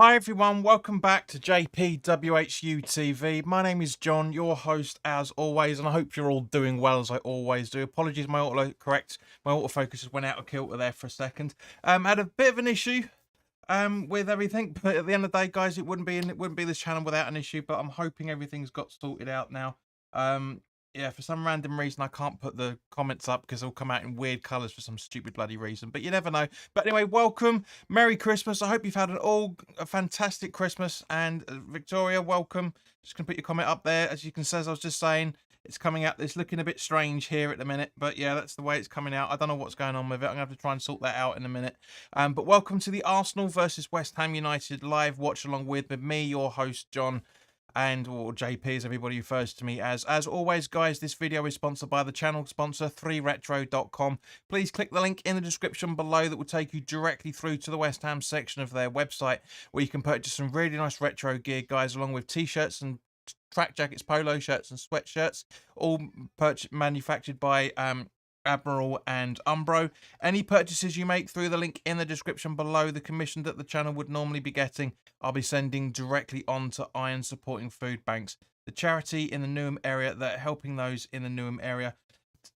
Hi everyone, welcome back to WHU TV. My name is John, your host as always, and I hope you're all doing well as I always do. Apologies, my autofocus just went out of kilter there for a second. Had a bit of an issue with everything, but at the end of the day, guys, it wouldn't be this channel without an issue. But I'm hoping everything's got sorted out now. Yeah, for some random reason I can't put the comments up because they'll come out in weird colours for some stupid bloody reason, but you never know. But anyway, welcome, Merry Christmas. I hope you've had a fantastic Christmas. And Victoria, welcome. Just gonna put your comment up there. As you can see, as I was just saying, it's coming out, it's looking a bit strange here at the minute, but yeah, that's the way it's coming out. I don't know what's going on with it. I'm gonna have to try and sort that out in a minute. But welcome to the Arsenal versus West Ham United live watch along with me, your host John, and or JP as everybody refers to me as. As always, guys, this video is sponsored by the channel sponsor 3retro.com. Please click the link in the description below that will take you directly through to the West Ham section of their website, where you can purchase some really nice retro gear, guys, along with t-shirts and track jackets, polo shirts and sweatshirts, all manufactured by Admiral and Umbro. Any purchases you make through the link in the description below, the commission that the channel would normally be getting, I'll be sending directly on to Iron Supporting Food Banks, the charity in the Newham area that are helping those in the Newham area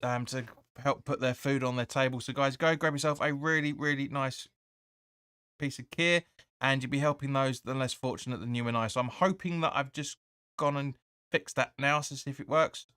to help put their food on their table. So guys, go grab yourself a really, really nice piece of gear and you'll be helping those that are less fortunate than you and I. So I'm hoping that I've just gone and fixed that now, so see if it works.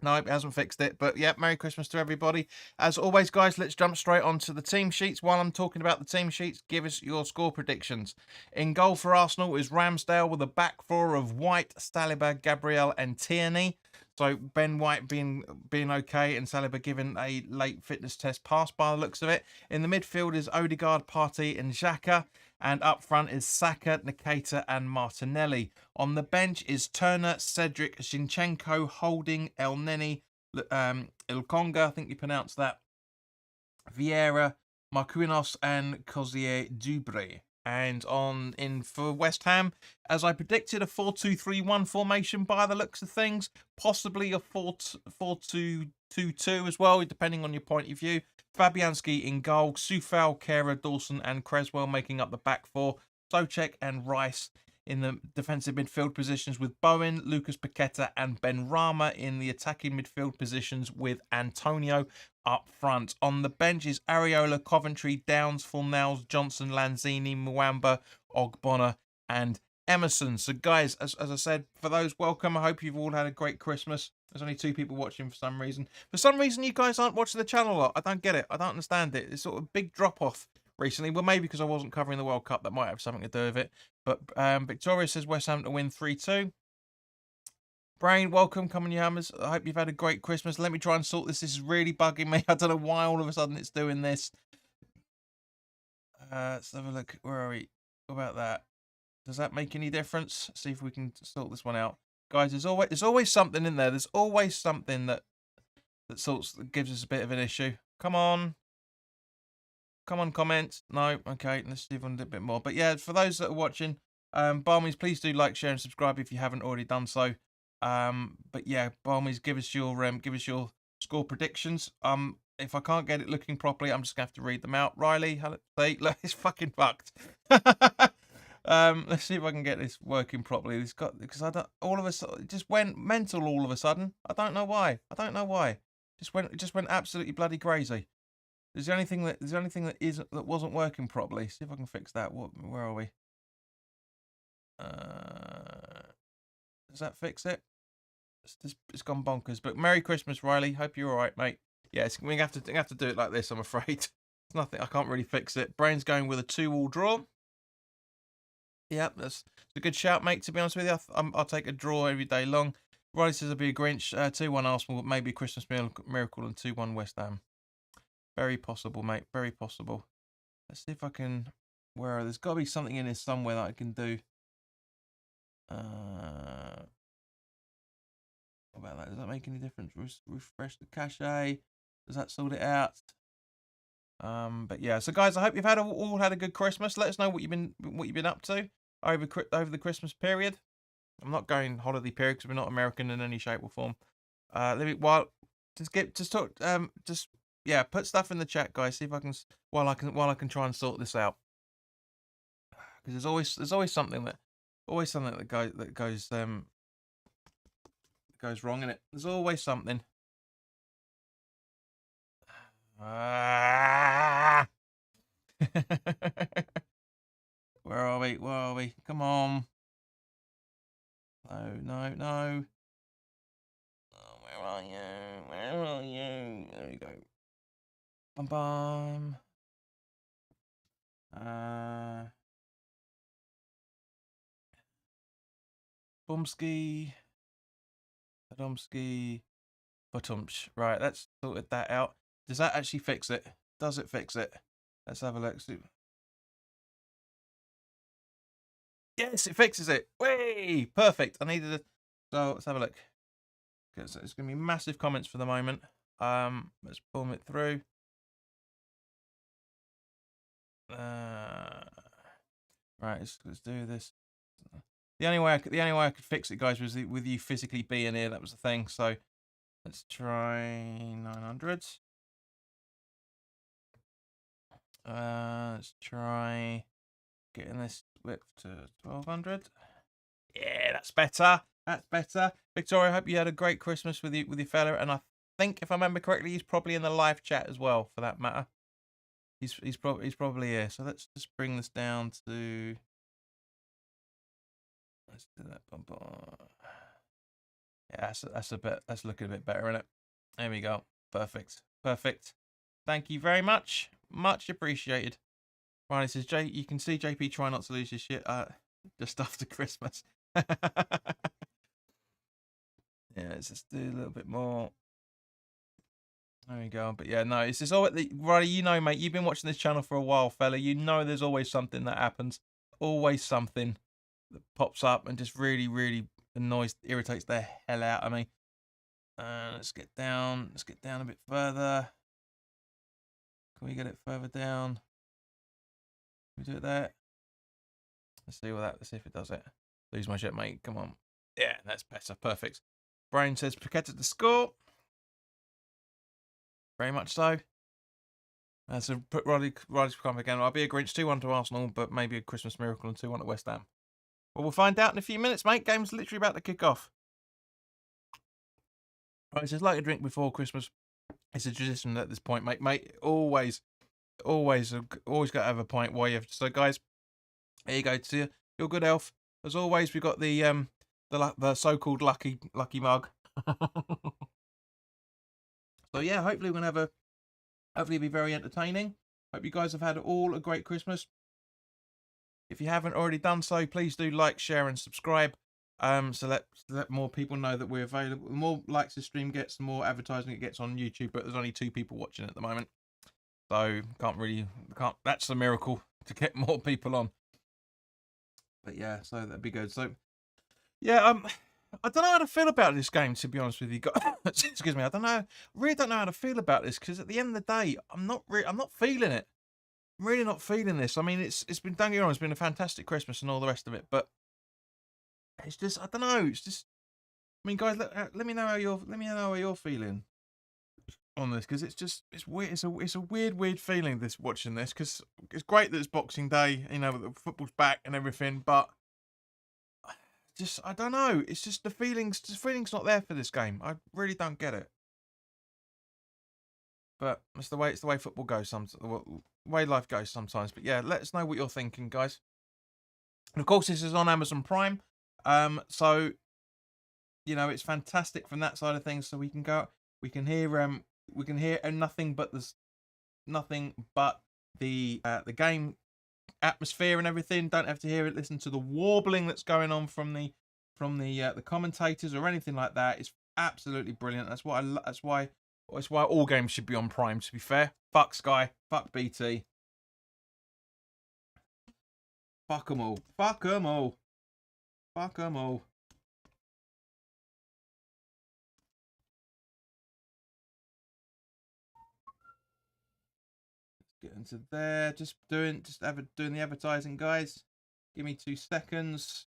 No, it hasn't fixed it, but yeah, Merry Christmas to everybody. As always, guys, let's jump straight onto the team sheets. While I'm talking about the team sheets, give us your score predictions. In goal for Arsenal is Ramsdale with a back four of White, Saliba, Gabriel and Tierney. So Ben White being okay and Saliba given a late fitness test pass by the looks of it. In the midfield is Odegaard, Partey and Xhaka. And up front is Saka, Nikita and Martinelli. On the bench is Turner, Cedric, Zinchenko, Holding, El Neni, Ilkonga, I think you pronounce that, Vieira, Marquinhos and Cozier Dubre. And for West Ham, as I predicted, a 4-2-3-1 formation by the looks of things. Possibly a 4-2-2-2 as well, depending on your point of view. Fabianski in goal, Soufal, Kera, Dawson and Creswell making up the back four. Soucek and Rice in the defensive midfield positions with Bowen, Lucas Paqueta and Benrahma in the attacking midfield positions with Antonio up front. On the bench is Areola, Coventry, Downs, Fornals, Johnson, Lanzini, Mwamba, Ogbonna and Emerson. So guys, as I said, for those, welcome. I hope you've all had a great Christmas. There's only 2 people watching for some reason. For some reason, you guys aren't watching the channel a lot. I don't get it. I don't understand it. It's sort of a big drop-off recently. Well, maybe because I wasn't covering the World Cup. That might have something to do with it. But Victoria says West Ham to win 3-2. Brain, welcome. Come on, you hammers. I hope you've had a great Christmas. Let me try and sort this. This is really bugging me. I don't know why all of a sudden it's doing this. Let's have a look. Where are we? What about that? Does that make any difference? See if we can sort this one out. Guys, there's always something in there. There's always something that gives us a bit of an issue. Come on. Come on, comments. No, okay, let's see if I can do a bit more. But yeah, for those that are watching, by all means, please do like, share, and subscribe if you haven't already done so. But yeah, by all means, give us your score predictions. If I can't get it looking properly, I'm just gonna have to read them out. Riley, hello, look, it's fucking fucked. Let's see if I can get this working properly. It's got, because I don't, all of a sudden it just went mental all of a sudden. I don't know why. Just went absolutely bloody crazy. There's the only thing that wasn't working properly. See if I can fix that. Where are we? Does that fix it? It's gone bonkers. But Merry Christmas, Riley. Hope you're all right, mate. Yeah, we have to do it like this. I'm afraid. It's nothing. I can't really fix it. Brain's going with a 2-2 draw. Yeah, that's a good shout, mate. To be honest with you, I'll take a draw every day long. Riley says I'll be a Grinch. 2-1 Arsenal, maybe a Christmas miracle, and 2-1 West Ham. Very possible, mate. Very possible. Let's see if I can. There's got to be something in this somewhere that I can do. What about that? Does that make any difference? Refresh the cache. Does that sort it out? But yeah. So guys, I hope you've all had a good Christmas. Let us know what you've been up to over the Christmas period. I'm not going holiday period because we're not American in any shape or form. Yeah, put stuff in the chat, guys. See if I can while I can try and sort this out. Because there's always something that goes wrong in it. There's always something. Ah! Where are we? Where are we? Come on. No, no, no. Oh, where are you? Where are you? There you go. Bum bum. Bumski. Adomski. Butumsh. Right, let's sort that out. Does that actually fix it? Does it fix it? Let's have a look. Yes, it fixes it. Way perfect. I needed it. So let's have a look. Okay, so it's gonna be massive comments for the moment. Let's boom it through. Right, let's do this. The only way I could fix it, guys, was with you physically being here. That was the thing. So let's try 900. Let's try getting this width to 1200. Yeah, that's better. That's better. Victoria, I hope you had a great Christmas with your fella, and I think if I remember correctly, he's probably in the live chat as well, for that matter. He's probably here. So let's just bring this down to. Let's do that. Yeah, that's looking a bit better, isn't it? There we go. Perfect. Perfect. Thank you very much. Much appreciated. Riley says, you can see JP try not to lose his shit just after Christmas. Yeah, let's just do a little bit more. There we go. But yeah, no, it's just always, Riley, you know, mate, you've been watching this channel for a while, fella. You know there's always something that happens. Always something that pops up and just really, really irritates the hell out of me. Let's get down. Let's get down a bit further. Can we get it further down? Can we do it there? Let's see if it does it. Lose my shit, mate. Come on. Yeah, that's better. Perfect. Brain says Paquette to score. Very much so. So put Riley's come again. I'll be a Grinch 2-1 to Arsenal, but maybe a Christmas miracle and 2-1 at West Ham. Well, we'll find out in a few minutes, mate. Game's literally about to kick off. Right, it says like a drink before Christmas. It's a tradition at this point, mate. Mate, always got to have a pint while you have. So, guys, there you go. To your good health. As always, we've got the so-called lucky mug. So yeah, hopefully we're gonna hopefully it'll be very entertaining. Hope you guys have had all a great Christmas. If you haven't already done so, please do like, share, and subscribe. So let more people know that we're available. The more likes the stream gets, the more advertising it gets on YouTube. But there's only 2 people watching at the moment, so can't. That's a miracle to get more people on. But yeah, so that'd be good. So yeah, I don't know how to feel about this game, to be honest with you. Excuse me. I don't know. Really don't know how to feel about this, because at the end of the day, I'm not feeling it. I'm really not feeling this. I mean, it's been, don't get me wrong, it's been a fantastic Christmas and all the rest of it, but it's just, I don't know. It's just, I mean, guys, let me know how you're feeling on this, because it's weird. It's a weird feeling watching this, because it's great that it's Boxing Day, you know, the football's back and everything, but just, I don't know. It's just the feeling's not there for this game. I really don't get it. But it's the way football goes sometimes, the way life goes sometimes. But yeah, let us know what you're thinking, guys. And of course, this is on Amazon Prime. So you know, it's fantastic from that side of things. So we can hear nothing but the game atmosphere and everything. Don't have to hear it. Listen to the warbling that's going on from the commentators or anything like that. It's absolutely brilliant. That's why all games should be on Prime. To be fair, fuck Sky, fuck BT, fuck them all, fuck them all, fuck them all. Get into there. Just doing the advertising, guys. Give me 2 seconds.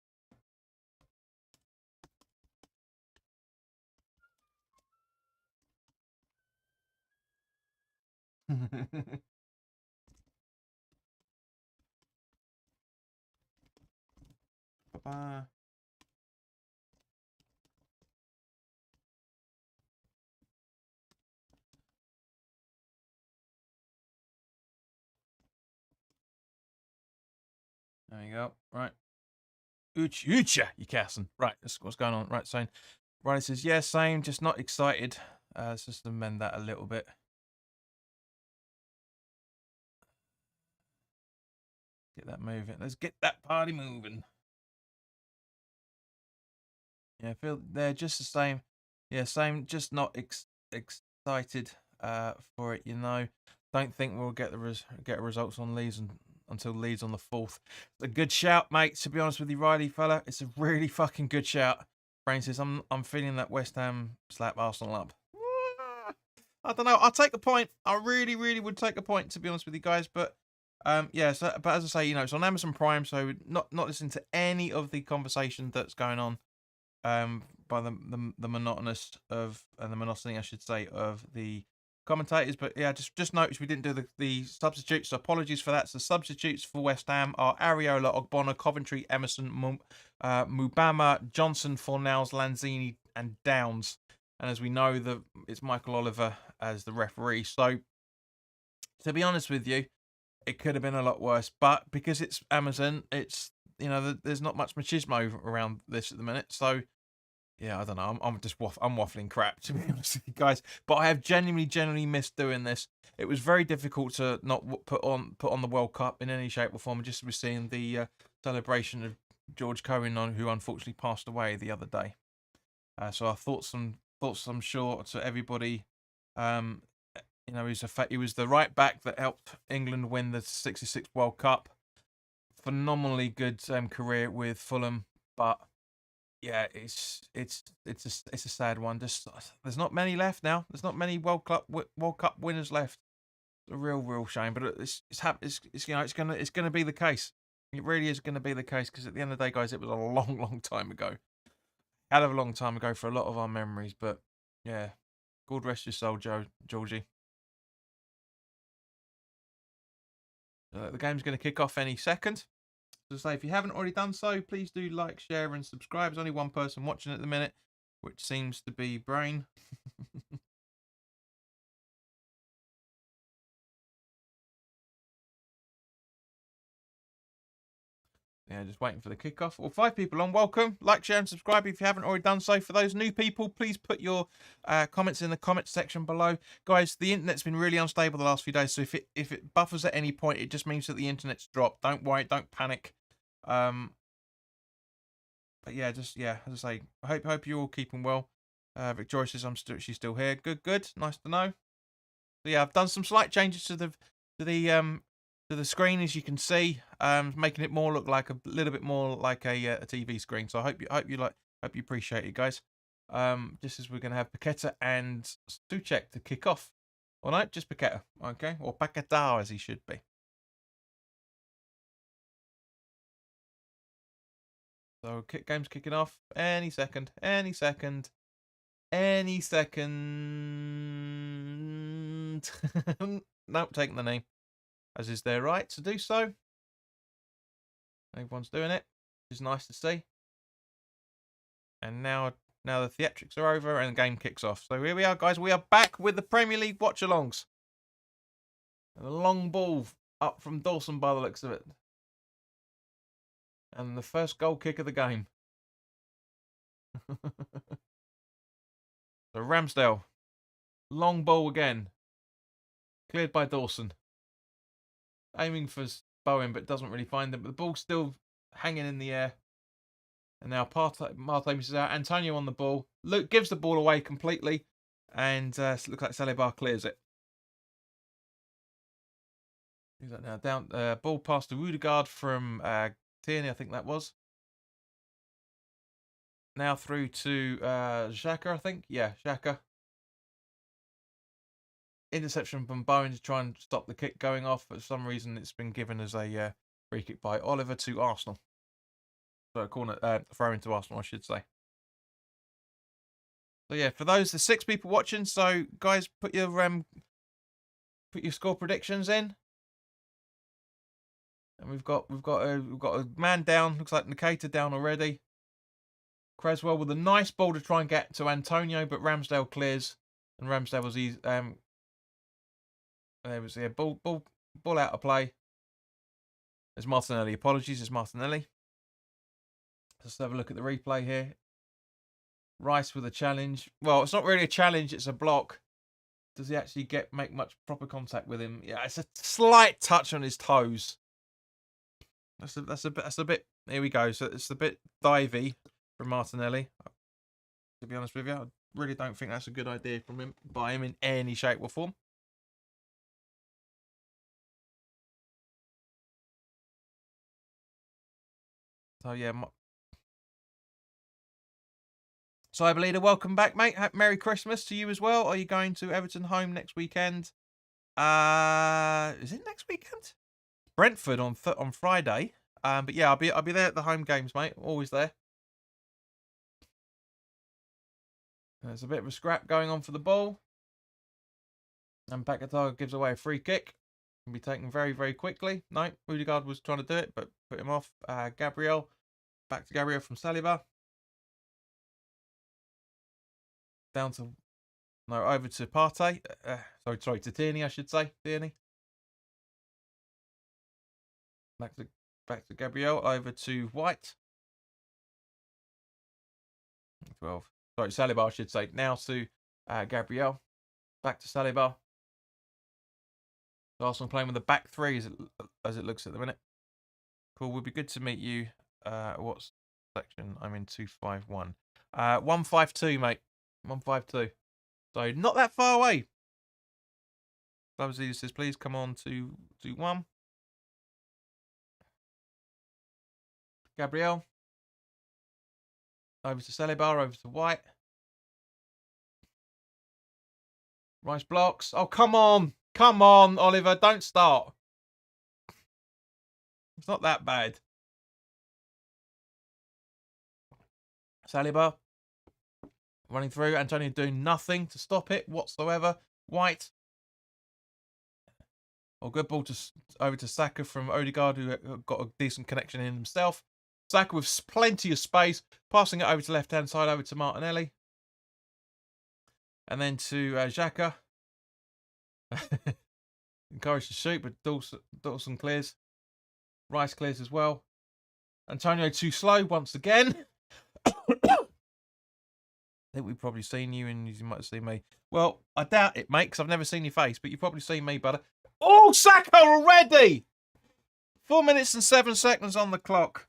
There you go. Right. Ucha, you casting. Right, that's what's going on. Right, saying. Right, it says, yeah, same, just not excited. Let's just amend that a little bit. Get that moving. Let's get that party moving. Yeah, I feel they're just the same. Yeah, same, just not excited for it, you know. Don't think we'll get results on Leeds until Leeds on the 4th. It's a good shout, mate, to be honest with you, Riley fella. It's a really fucking good shout. Brain says, I'm feeling that West Ham slap Arsenal up. I don't know. I'll take a point. I really, really would take a point, to be honest with you guys. But yeah. So, but as I say, you know, it's on Amazon Prime, so not listening to any of the conversation that's going on by the monotonous of and the monotony, I should say, of the commentators. But yeah, just noticed we didn't do the substitutes. So apologies for that. So substitutes for West Ham are Areola, Ogbonna, Coventry, Emerson, Mubama, Johnson, Fornals, Lanzini, and Downs. And as we know, it's Michael Oliver as the referee. So, to be honest with you, it could have been a lot worse. But because it's Amazon, it's, you know, there's not much machismo around this at the minute. So, yeah, I don't know. I'm waffling crap, to be honest with you guys. But I have genuinely missed doing this. It was very difficult to not put on the World Cup in any shape or form. Just was seeing the celebration of George Cohen, who unfortunately passed away the other day. So our thoughts, I'm sure, to everybody. You know, he was the right back that helped England win the '66 World Cup. Phenomenally good career with Fulham, but yeah, it's a sad one. Just there's not many left now. There's not many World Cup winners left. It's a real shame, but it's you know it's gonna be the case. It really is going to be the case because at the end of the day, guys, it was a long time ago. Hell of a long time ago for a lot of our memories, but yeah, God rest your soul, Georgie. The game's going to kick off any second. So say if you haven't already done so, please do like, share, and subscribe. There's only one person watching at the minute, which seems to be Brain. Yeah, just waiting for the kickoff. Well, 5 people on. Welcome. Like, share, and subscribe if you haven't already done so. For those new people, please put your comments in the comments section below. Guys, the internet's been really unstable the last few days, so if it buffers at any point, it just means that the internet's dropped. Don't worry, don't panic. But yeah, as I say, I hope you're all keeping well. Victoria says she's still here. Good. Nice to know. So yeah, I've done some slight changes to the screen, as you can see, making it look like a little bit more like a TV screen. So I hope you appreciate it, guys. Just as we're gonna have Paqueta and Stuchek to kick off. Or no, just Paqueta, okay, or Paqueta as he should be. So game's kicking off any second. Nope, taking the knee, as is their right to do so. Everyone's doing it, which is nice to see. And now the theatrics are over and the game kicks off. So here we are, guys. We are back with the Premier League watch-alongs. And a long ball up from Dawson by the looks of it. And the first goal kick of the game. So Ramsdale. Long ball again. Cleared by Dawson. Aiming for Bowen, but doesn't really find him. But the ball's still hanging in the air. And now Partey misses out. Antonio on the ball. Luke gives the ball away completely. And looks like Saliba clears it. Who's that now? Down ball past to Rudegaard from Tierney, I think that was. Now through to Xhaka, I think. Yeah, Xhaka. Interception from Bowen to try and stop the kick going off. For some reason, it's been given as a free kick by Oliver to Arsenal. So corner throw into Arsenal, I should say. So yeah, for the 6 people watching, so guys, put your score predictions in. And we've got a man down. Looks like Nikita down already. Creswell with a nice ball to try and get to Antonio, but Ramsdale clears, and Ramsdale was easy. There was ball out of play. There's Martinelli. Apologies, it's Martinelli. Let's have a look at the replay here. Rice with a challenge. Well, it's not really a challenge, it's a block. Does he actually make much proper contact with him? Yeah, it's a slight touch on his toes. That's a bit. Here we go. So it's a bit divey from Martinelli. To be honest with you, I really don't think that's a good idea from him by him in any shape or form. So yeah, so I believe welcome back, mate. Merry Christmas to you as well. Are you going to Everton home next weekend? Is it next weekend? Brentford on Friday. But yeah, I'll be there at the home games, mate. Always there. There's a bit of a scrap going on for the ball. And Pakataga gives away a free kick. Can be taken very, very quickly. No, Rudiger was trying to do it, but put him off. Gabriel. Back to Gabriel from Saliba. Down to... No, over to Partey. Sorry, to Tierney, I should say. Tierney. Back to Gabriel. Over to White. 12. Sorry, Saliba, I should say. Now to Gabriel. Back to Saliba. Arsenal playing with the back three as it looks at the minute. Cool. Would be good to meet you. What section? I'm in 251. 152, mate. 152. So not that far away. Clubs says, please come on to 1. Gabriel. Over to Saliba, over to White. Rice blocks. Oh, come on. Come on, Oliver. Don't start. It's not that bad. Saliba. Running through. Antonio doing nothing to stop it whatsoever. White. Oh, good ball over to Saka from Odegaard, who got a decent connection in himself. Saka with plenty of space. Passing it over to left-hand side, over to Martinelli. And then to Xhaka. Encouraged to shoot, but Dawson clears. Rice clears as well. Antonio too slow once again. I think we've probably seen you, and you might have seen me. Well, I doubt it, mate, because I've never seen your face, but you've probably seen me, brother. Oh, Saka already! 4 minutes and 7 seconds on the clock.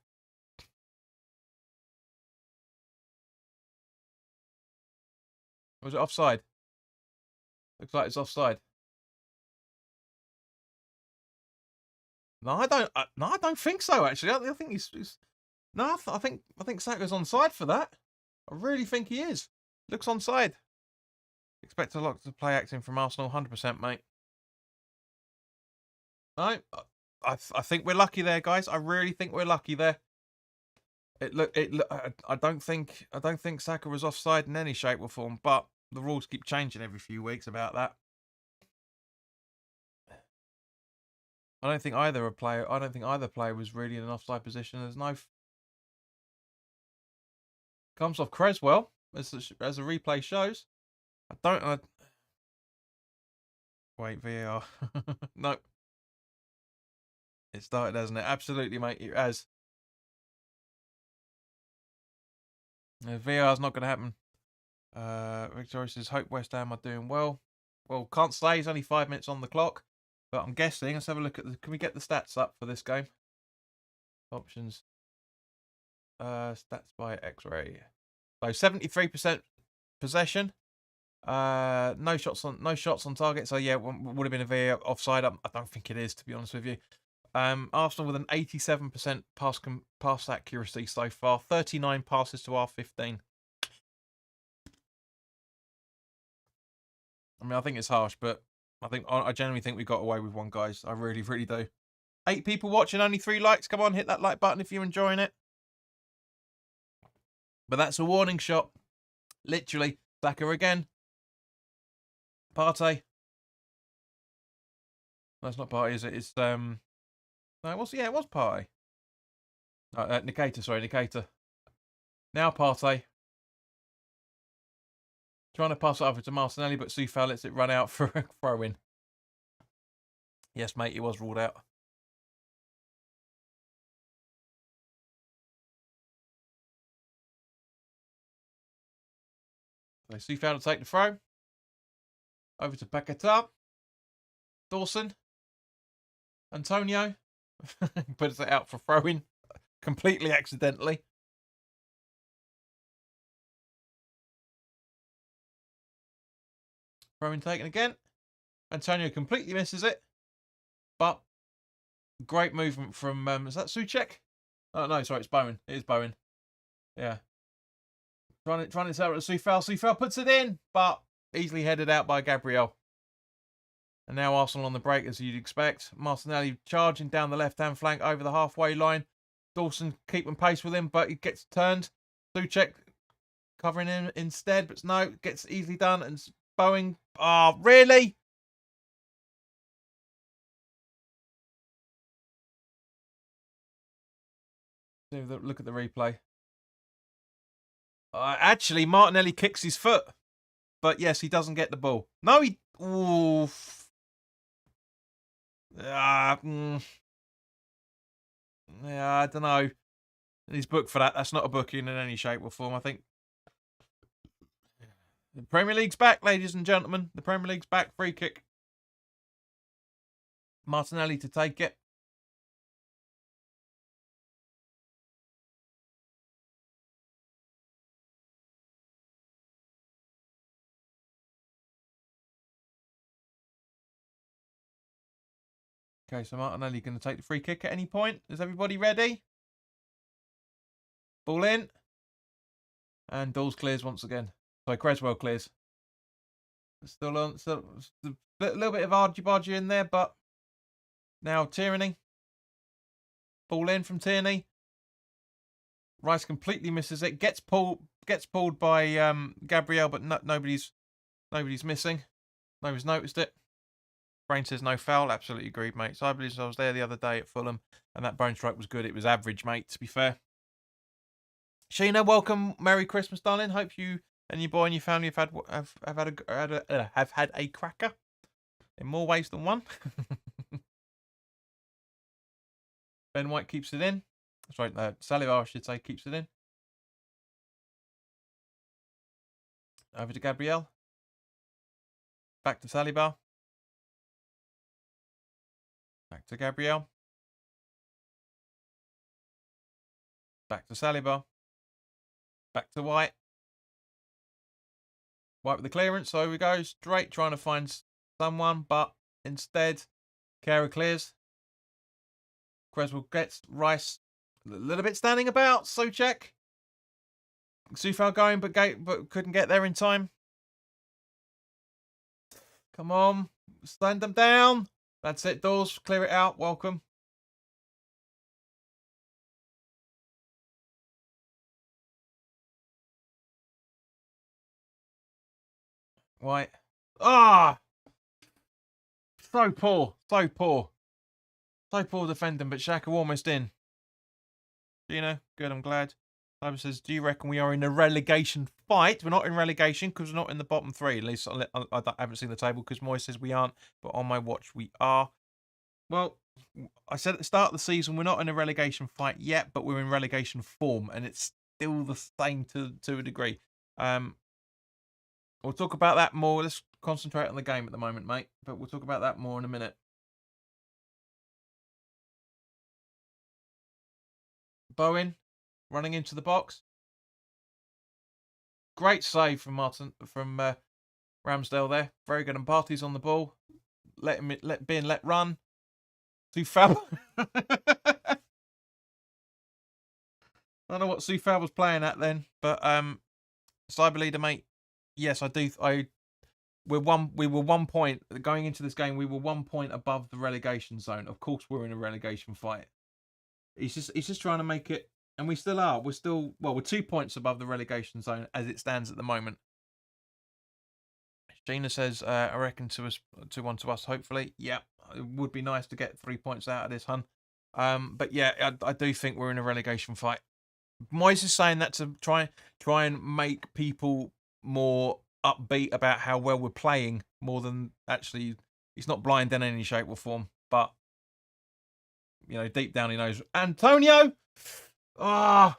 Was it offside? Looks like it's offside. No, I don't think so. Actually, I think he's. No, I think Saka's onside for that. I really think he is. Looks onside. Expect a lot to play acting from Arsenal, 100%, mate. No, I think we're lucky there, guys. I really think we're lucky there. I don't think Saka was offside in any shape or form, but the rules keep changing every few weeks about that. I don't think either player was really in an offside position. There's no comes off Creswell as the replay shows. Wait, VAR. No. It started, hasn't it? Absolutely, mate. It has. VAR's not going to happen. Victoria says, hope West Ham are doing well. Well, can't say. It's only 5 minutes on the clock. But I'm guessing. Let's have a look at can we get the stats up for this game? Options. Stats by X-ray. So 73% possession. No shots on target. So yeah, would have been a VAR offside. I don't think it is, to be honest with you. Arsenal with an 87% pass accuracy so far. 39 passes to our 15. I mean, I think it's harsh, but I genuinely think we got away with one, guys. I really, really do. 8 people watching, only 3 likes. Come on, hit that like button if you're enjoying it. But that's a warning shot. Literally. Saka again. Partey. That's not Partey, is it? It's No, it was, yeah, it was Partey. Nikita, sorry, Nikita. Now Partey. Trying to pass it over to Martinelli, but Soufal lets it run out for a throw-in. Yes, mate, he was ruled out. So Soufal to take the throw. Over to Paquetá. Dawson. Antonio. Puts it out for throw-in. Completely accidentally. Throw-in taken again. Antonio completely misses it. But great movement from, is that Souček? Oh, no, sorry, it's Bowen. It is Bowen. Yeah. Trying to sell it to Soufal. Soufal puts it in, but easily headed out by Gabriel. And now Arsenal on the break, as you'd expect. Martinelli charging down the left-hand flank over the halfway line. Dawson keeping pace with him, but he gets turned. Souček covering him instead, but no, gets easily done. And Bowen, oh, really? Look at the replay. Actually, Martinelli kicks his foot. But yes, he doesn't get the ball. No, he... Oof. Yeah, I don't know. He's booked for that. That's not a booking in any shape or form, I think. The Premier League's back, ladies and gentlemen. The Premier League's back. Free kick. Martinelli to take it. Okay, so Martinelli going to take the free kick at any point. Is everybody ready? Ball in. And Dawes clears once again. Sorry, Creswell clears. Still on. Still a little bit of argy-bargy in there, but now Tierney. Ball in from Tierney. Rice completely misses it. Gets pulled by Gabriel, but nobody's missing. Nobody's noticed it. Brain says no foul. Absolutely agreed, mate. So I believe I was there the other day at Fulham, and that bone strike was good. It was average, mate, to be fair. Sheena, welcome. Merry Christmas, darling. Hope you and your boy and your family have had a cracker in more ways than one. Ben White keeps it in. That's right. Saliba, I should say, keeps it in. Over to Gabriel. Back to Saliba. Back to Gabriel. Back to Saliba. Back to White. White with the clearance. So we go straight trying to find someone, but instead, Kara clears. Creswell gets Rice a little bit standing about. Souček. Soufal going, but couldn't get there in time. Come on. Stand them down. That's it, Dawes. Clear it out. Welcome. White. Ah! So poor. So poor. So poor defending, but Xhaka almost in. Gina, good, I'm glad. Simon says, do you reckon we are in a relegation fight? We're not in relegation because we're not in the bottom three. At least I haven't seen the table because Moy says we aren't, but on my watch we are. Well, I said at the start of the season we're not in a relegation fight yet, but we're in relegation form, and it's still the same to a degree. We'll talk about that more. Let's concentrate on the game at the moment, mate. But we'll talk about that more in a minute. Bowen running into the box. Great save from Ramsdale there. Very good. And Partey's on the ball. Let run. Soufal. I don't know what Soufal was playing at then, but Cyber Leader, mate. Yes, I do. We were 1 point going into this game. We were 1 point above the relegation zone. Of course, we're in a relegation fight. He's just trying to make it, and we still are. We're 2 points above the relegation zone as it stands at the moment. Gina says, I reckon 2-1 to us. Hopefully, yeah, it would be nice to get 3 points out of this, hun. But yeah, I do think we're in a relegation fight. Moyes is saying that to try and make people more upbeat about how well we're playing, more than actually he's not blind in any shape or form. But deep down he knows. Antonio, ah,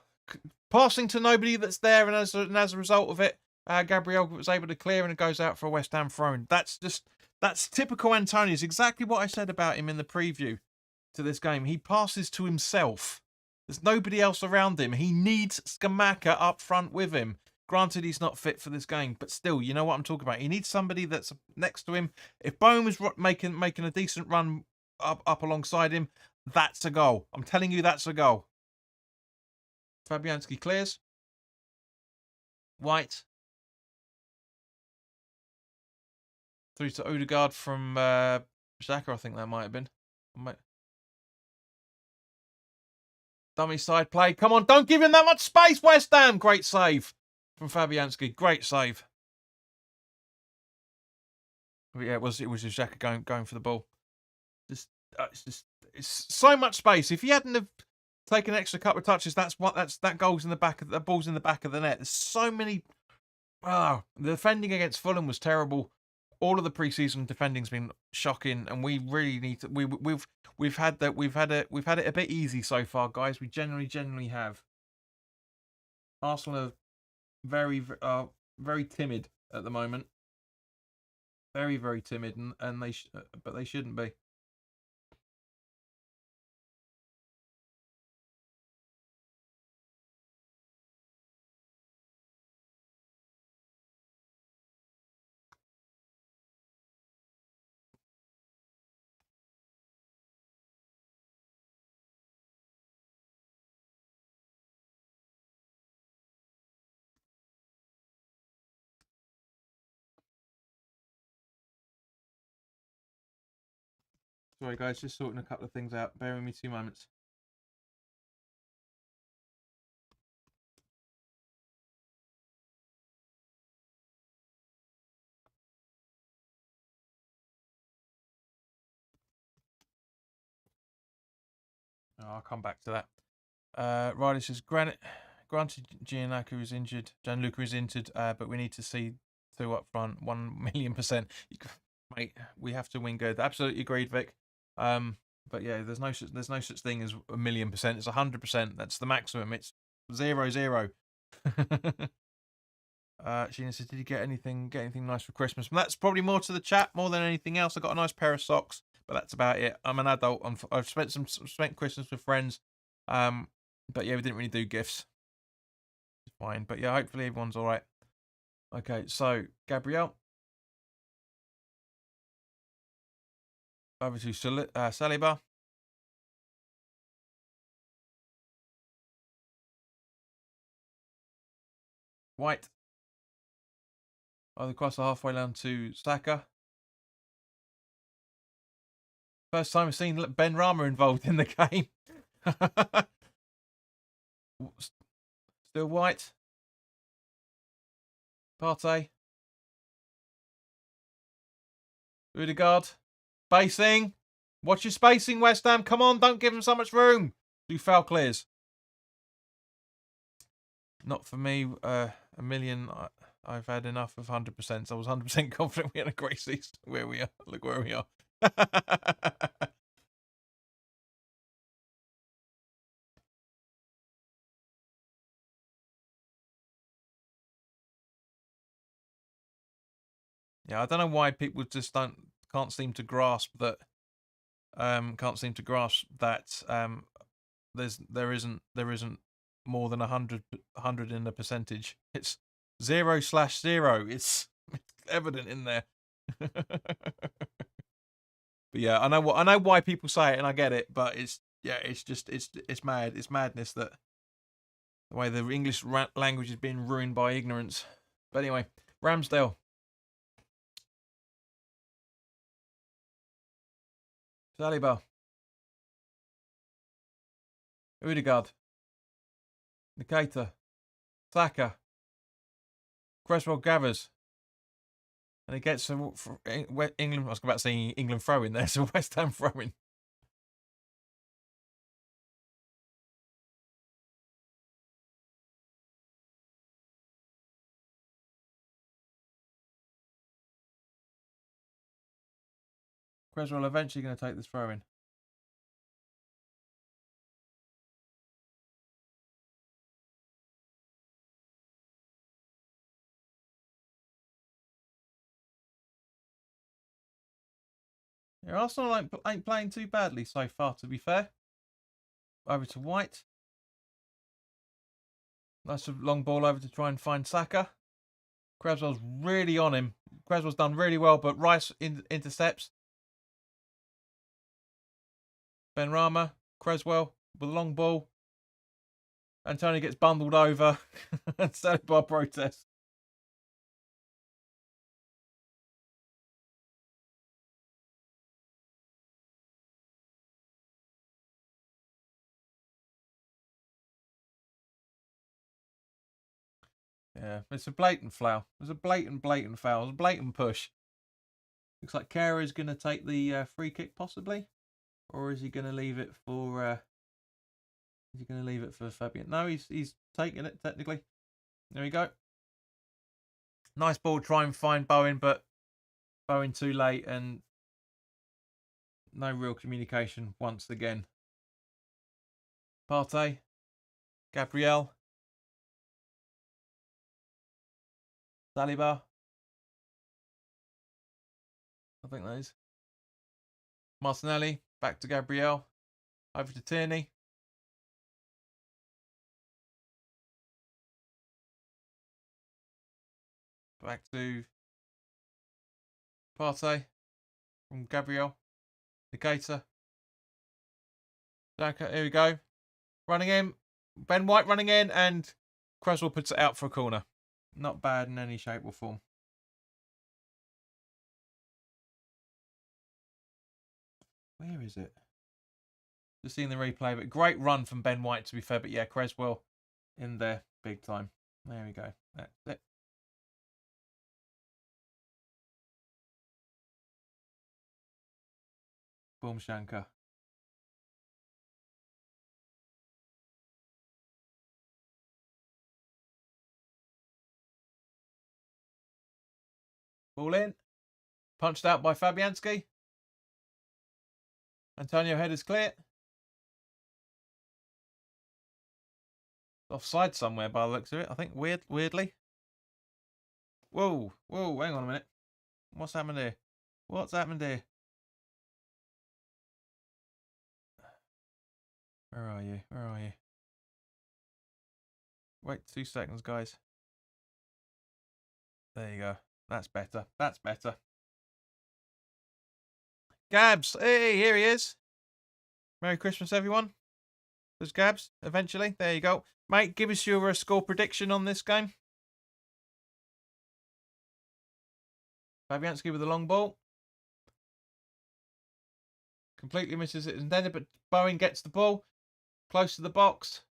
passing to nobody that's there, and as a result of it, Gabriel was able to clear and it goes out for a West Ham throw-in. That's typical Antonio. It's exactly what I said about him in the preview to this game. He passes to himself. There's nobody else around him. He needs Skamaka up front with him. Granted, he's not fit for this game, but still, you know what I'm talking about. He needs somebody that's next to him. If Bowen was making a decent run up alongside him, that's a goal. I'm telling you, that's a goal. Fabianski clears. White. Through to Odegaard from Xhaka, I think that might have been. Dummy side play. Come on, don't give him that much space, West Ham. Great save from Fabianski. Great save. Yeah, it was just Xhaka going for the ball. It's so much space. If he hadn't have taken an extra couple of touches, that goal's in the back of the ball's in the back of the net. There's so many. The defending against Fulham was terrible. All of the preseason defending's been shocking, and we really need to. We've had it a bit easy so far, guys. We generally have. Arsenal are very timid at the moment. Very timid, and but they shouldn't be. Sorry, guys, just sorting a couple of things out. Bear with me 2 moments. I'll come back to that. Riley says, granted, Gianluca is injured, but we need to see 2 up front, 1,000,000%. Mate, we have to win good. Absolutely agreed, Vic. But yeah, there's no such thing as 1,000,000%. It's 100%. That's the maximum. It's 0-0. Sheena says, did you get anything nice for Christmas? And that's probably more to the chat more than anything else. I got a nice pair of socks, but that's about it. I'm an adult. I've spent Christmas with friends. But yeah, we didn't really do gifts. It's fine. But yeah, hopefully everyone's all right. Okay, so Gabriel. Over to Saliba. White. Across the halfway down to Saka. First time I've seen Ben Rama involved in the game. Still White. Partey. Odegaard. Spacing. Watch your spacing, West Ham. Come on, don't give them so much room. Do foul clears. Not for me. 1,000,000. I've had enough of 100%. I was 100% confident we had a great season. Where we are. Look where we are. Yeah, I don't know why people just can't seem to grasp that. There isn't more than 100 in the percentage. It's 0/0. It's evident in there. But yeah, I know why people say it, and I get it. But it's mad. It's madness that the way the English language is being ruined by ignorance. But anyway, Ramsdale. Saliba. Odegaard. Nikita. Saka. Cresswell gathers. And it gets England. I was about to say England throw in there, so West Ham throw in. Creswell eventually going to take this throw in. Yeah, Arsenal ain't playing too badly so far, to be fair. Over to White. Nice long ball over to try and find Saka. Creswell's really on him. Creswell's done really well, but Rice intercepts. Benrahma, Creswell with a long ball. Antonio gets bundled over and Saliba protests. Yeah, it's a blatant foul. It's a blatant foul. It's a blatant push. Looks like Kara is going to take the free kick, possibly, or is he going to leave it for? Is he going to leave it for Fabian? No, he's taking it technically. There we go. Nice ball. Try and find Bowen, but Bowen too late, and no real communication once again. Partey, Gabriel, Saliba. I think that is. Martinelli, back to Gabriel. Over to Tierney. Back to Partey from Gabriel. Nikita. Xhaka, here we go. Running in. Ben White running in, and Creswell puts it out for a corner. Not bad in any shape or form. Where is it? Just seeing the replay of it. Great run from Ben White, to be fair. But yeah, Creswell in there big time. There we go. That's it. Boom Shanka. Ball in. Punched out by Fabianski. Antonio head is clear. Offside somewhere by the looks of it. I think weirdly. Whoa, hang on a minute. What's happened here? What's happened here? Where are you? Where are you? Wait 2 seconds, guys. There you go. That's better. That's better. Gabs. Hey, here he is. Merry Christmas, everyone. There's Gabs, eventually. There you go. Mate, give us your score prediction on this game. Fabianski with a long ball. Completely misses it as intended, but Bowen gets the ball. Close to the box.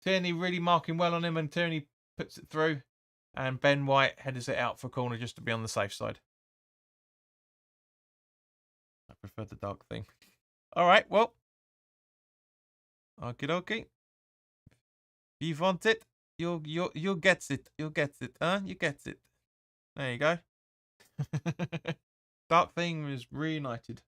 Tierney really marking well on him, and Tierney puts it through. And Ben White headers it out for a corner just to be on the safe side. I prefer the dark thing. All right, well. Okie dokie. You want it? You'll get it. You'll get it, huh? You get it. There you go. Dark thing is reunited.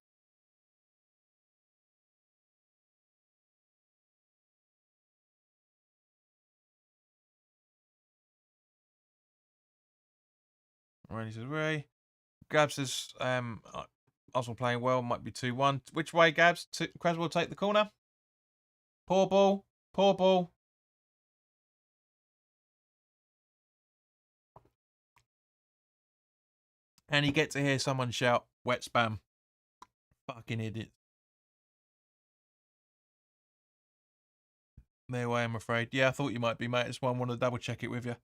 Randy says, Ray. Gabs says, Arsenal playing well, might be 2-1. Which way, Gabs? Creswell will take the corner. Poor ball. Poor ball. And you get to hear someone shout, wet spam. Fucking idiot. No way, I'm afraid. Yeah, I thought you might be, mate. That's why I want to double check it with you.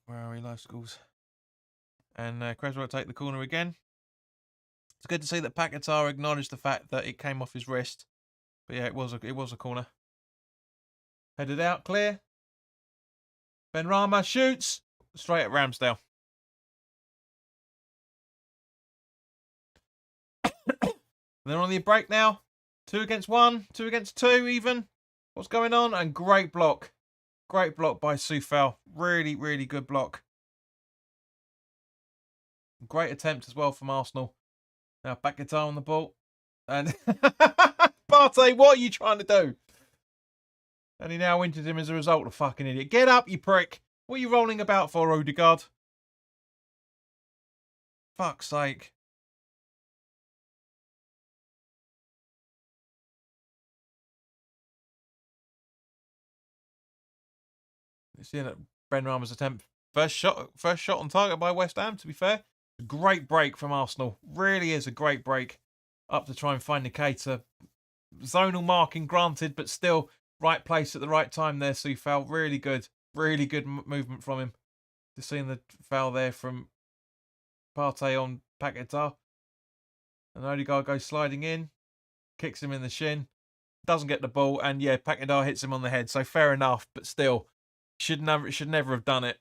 Where are we? Live schools. And Creswell will take the corner again. It's good to see that Paquetá acknowledged the fact that it came off his wrist. But yeah, it was a corner. Headed out, clear. Benrahma shoots. Straight at Ramsdale. They're on the break now. 2 against 1. 2 against 2 even. What's going on? And great block. Great block by Soufal. Really, really good block. Great attempt as well from Arsenal. Now back guitar on the ball. And Partey, what are you trying to do? And he now injured him as a result, a fucking idiot. Get up, you prick. What are you rolling about for, Odegaard? Fuck's sake. You see that Ben Rama's attempt. First shot on target by West Ham, to be fair. Great break from Arsenal. Really is a great break. Up to try and find Nikita. Zonal marking granted, but still right place at the right time there, Soufal. Really good. Really good movement from him. Just seeing the foul there from Partey on Paquetá. And Odegaard goes sliding in. Kicks him in the shin. Doesn't get the ball. And yeah, Paquetá hits him on the head. So fair enough, but still. Should never have done it.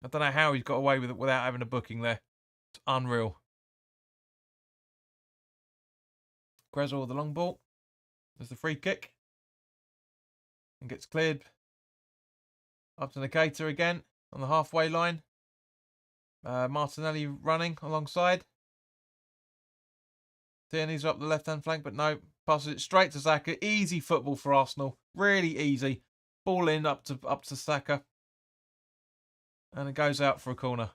I don't know how he's got away with it without having a booking there. It's unreal. Grezal with the long ball. There's the free kick. And gets cleared. Up to Nikita again on the halfway line. Martinelli running alongside. Tierney's up the left-hand flank, but no. Passes it straight to Saka. Easy football for Arsenal. Really easy. Ball in up to Saka. And it goes out for a corner.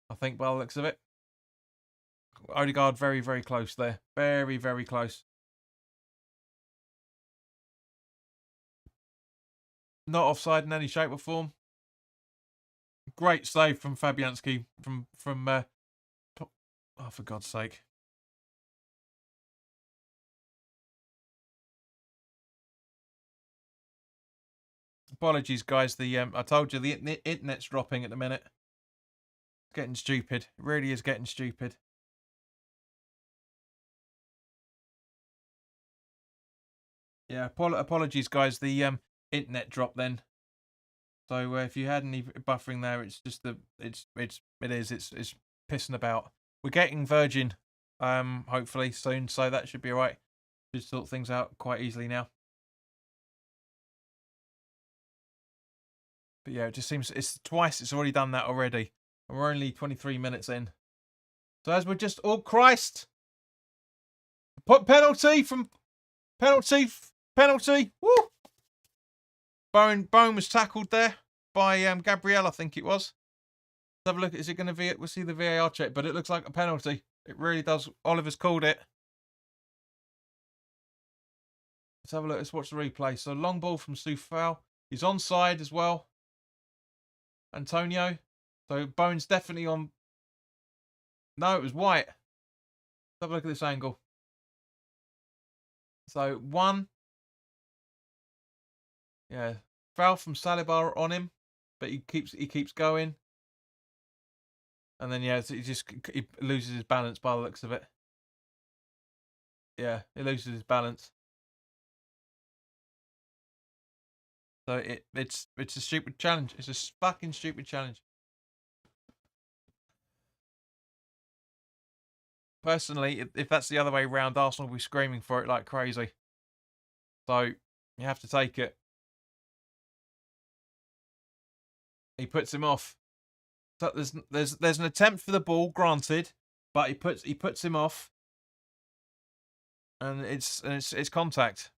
I think by the looks of it. Odegaard very, very close there. Very, very close. Not offside in any shape or form. Great save from Fabianski from oh, for God's sake. Apologies, guys. I told you the internet's dropping at the minute. It's getting stupid. It really is getting stupid. Yeah, apologies, guys. The internet dropped then. So if you had any buffering there, it's just it's pissing about. We're getting Virgin, hopefully soon, so that should be alright. Just sort things out quite easily now. But yeah, it just seems it's twice it's already done that already. And we're only 23 minutes in. So as we're just Christ. Penalty. Woo! Bowen was tackled there by Gabriel, I think it was. Let's have a look. Is it going to be? We'll see the VAR check, but it looks like a penalty. It really does. Oliver's called it. Let's have a look. Let's watch the replay. So long ball from Soufal. He's onside as well. Antonio. So Bowen's definitely on. No, it was White. Let's have a look at this angle. So one. Yeah. Foul from Saliba on him, but he keeps going. And then yeah, he loses his balance by the looks of it. Yeah, he loses his balance. So it's a stupid challenge. It's a fucking stupid challenge. Personally, if that's the other way around, Arsenal will be screaming for it like crazy. So you have to take it. He puts him off. So there's an attempt for the ball, granted, but he puts him off, and it's contact.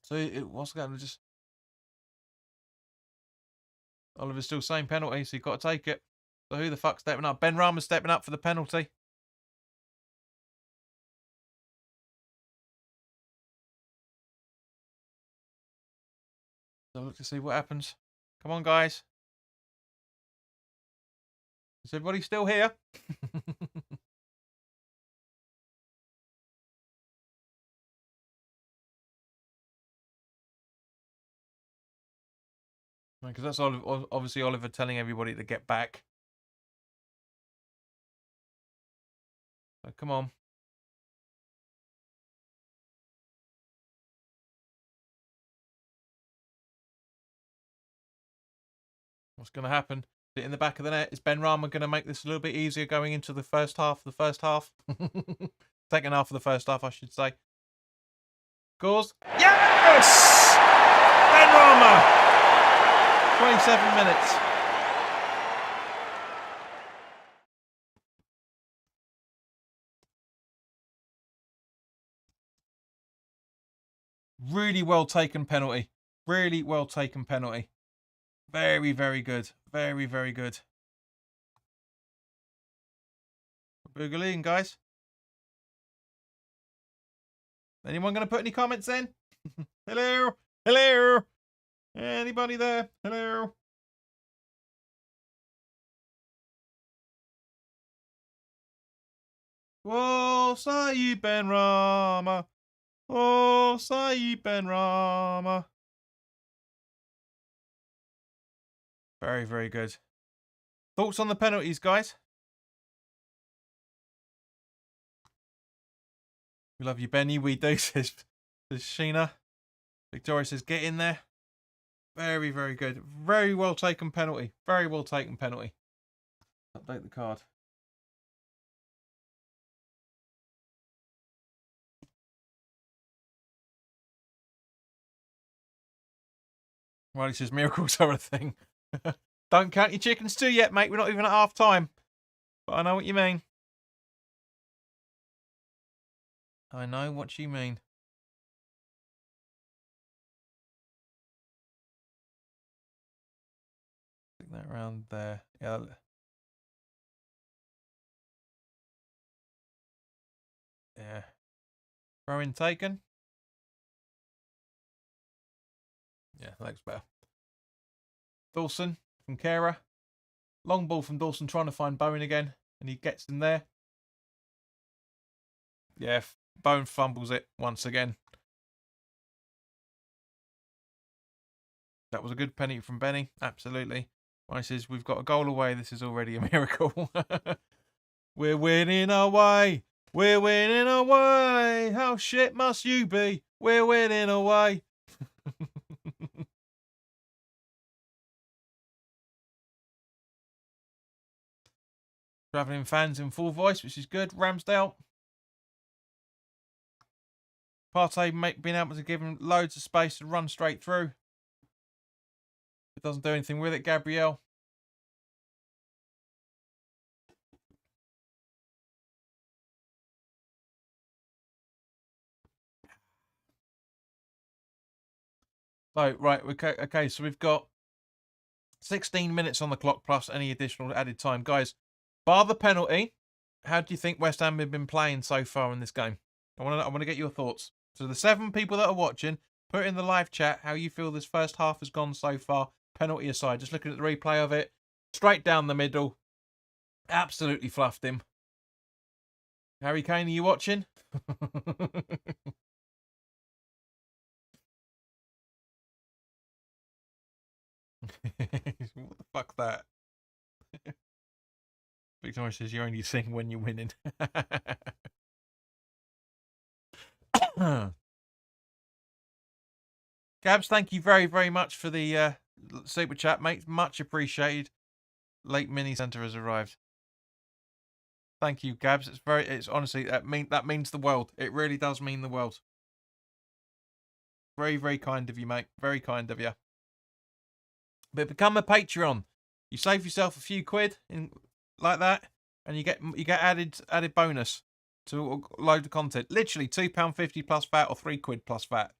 So what's going to just? Oliver's still saying penalty, so you've got to take it. So who the fuck's stepping up? Ben Rama's stepping up for the penalty. So look to see what happens. Come on, guys. Is everybody still here? Because that's obviously Oliver telling everybody to get back. So come on. What's going to happen? In the back of the net. Is Ben Rama going to make this a little bit easier going into the first half? Second half of the first half, I should say. Scores. Yes! Ben Rama! 27 minutes. Really well taken penalty. Really well taken penalty. Very, very good. Very, very good. Boogling, guys. Anyone going to put any comments in? Hello? Hello? Anybody there? Hello? Oh, Saeed Ben Rama. Oh, Saeed Ben Rama. Very, very good. Thoughts on the penalties, guys? We love you, Benny. We do, says Sheena. Victoria says, get in there. Very, very good. Very well taken penalty. Very well taken penalty. Update the card. Riley says, miracles are a thing. Don't count your chickens too yet, mate. We're not even at half time. But I know what you mean. I know what you mean. Stick that around there. Yeah. Yeah. Throw in taken. Yeah, that looks better. Dawson from Kara. Long ball from Dawson trying to find Bowen again. And he gets in there. Yeah, Bowen fumbles it once again. That was a good penalty from Benny. Absolutely. He says, we've got a goal away. This is already a miracle. We're winning away. We're winning away. How shit must you be? We're winning away. Travelling fans in full voice, which is good. Ramsdale. Partey being able to give him loads of space to run straight through. It doesn't do anything with it. Gabriel. So, right, okay, so we've got 16 minutes on the clock plus any additional added time. Guys, bar the penalty, how do you think West Ham have been playing so far in this game? I want to get your thoughts. So the 7 people that are watching, put in the live chat how you feel this first half has gone so far, penalty aside. Just looking at the replay of it, straight down the middle. Absolutely fluffed him. Harry Kane, are you watching? What the fuck that? Victoria says you only sing when you're winning. Gabs, thank you very, very much for the super chat, mate. Much appreciated. Late mini center has arrived. Thank you, Gabs. It's honestly that means the world. It really does mean the world. Very, very kind of you, mate. Very kind of you. But become a Patreon. You save yourself a few quid in like that, and you get added bonus to a load of content. Literally £2.50 plus VAT or £3 plus VAT.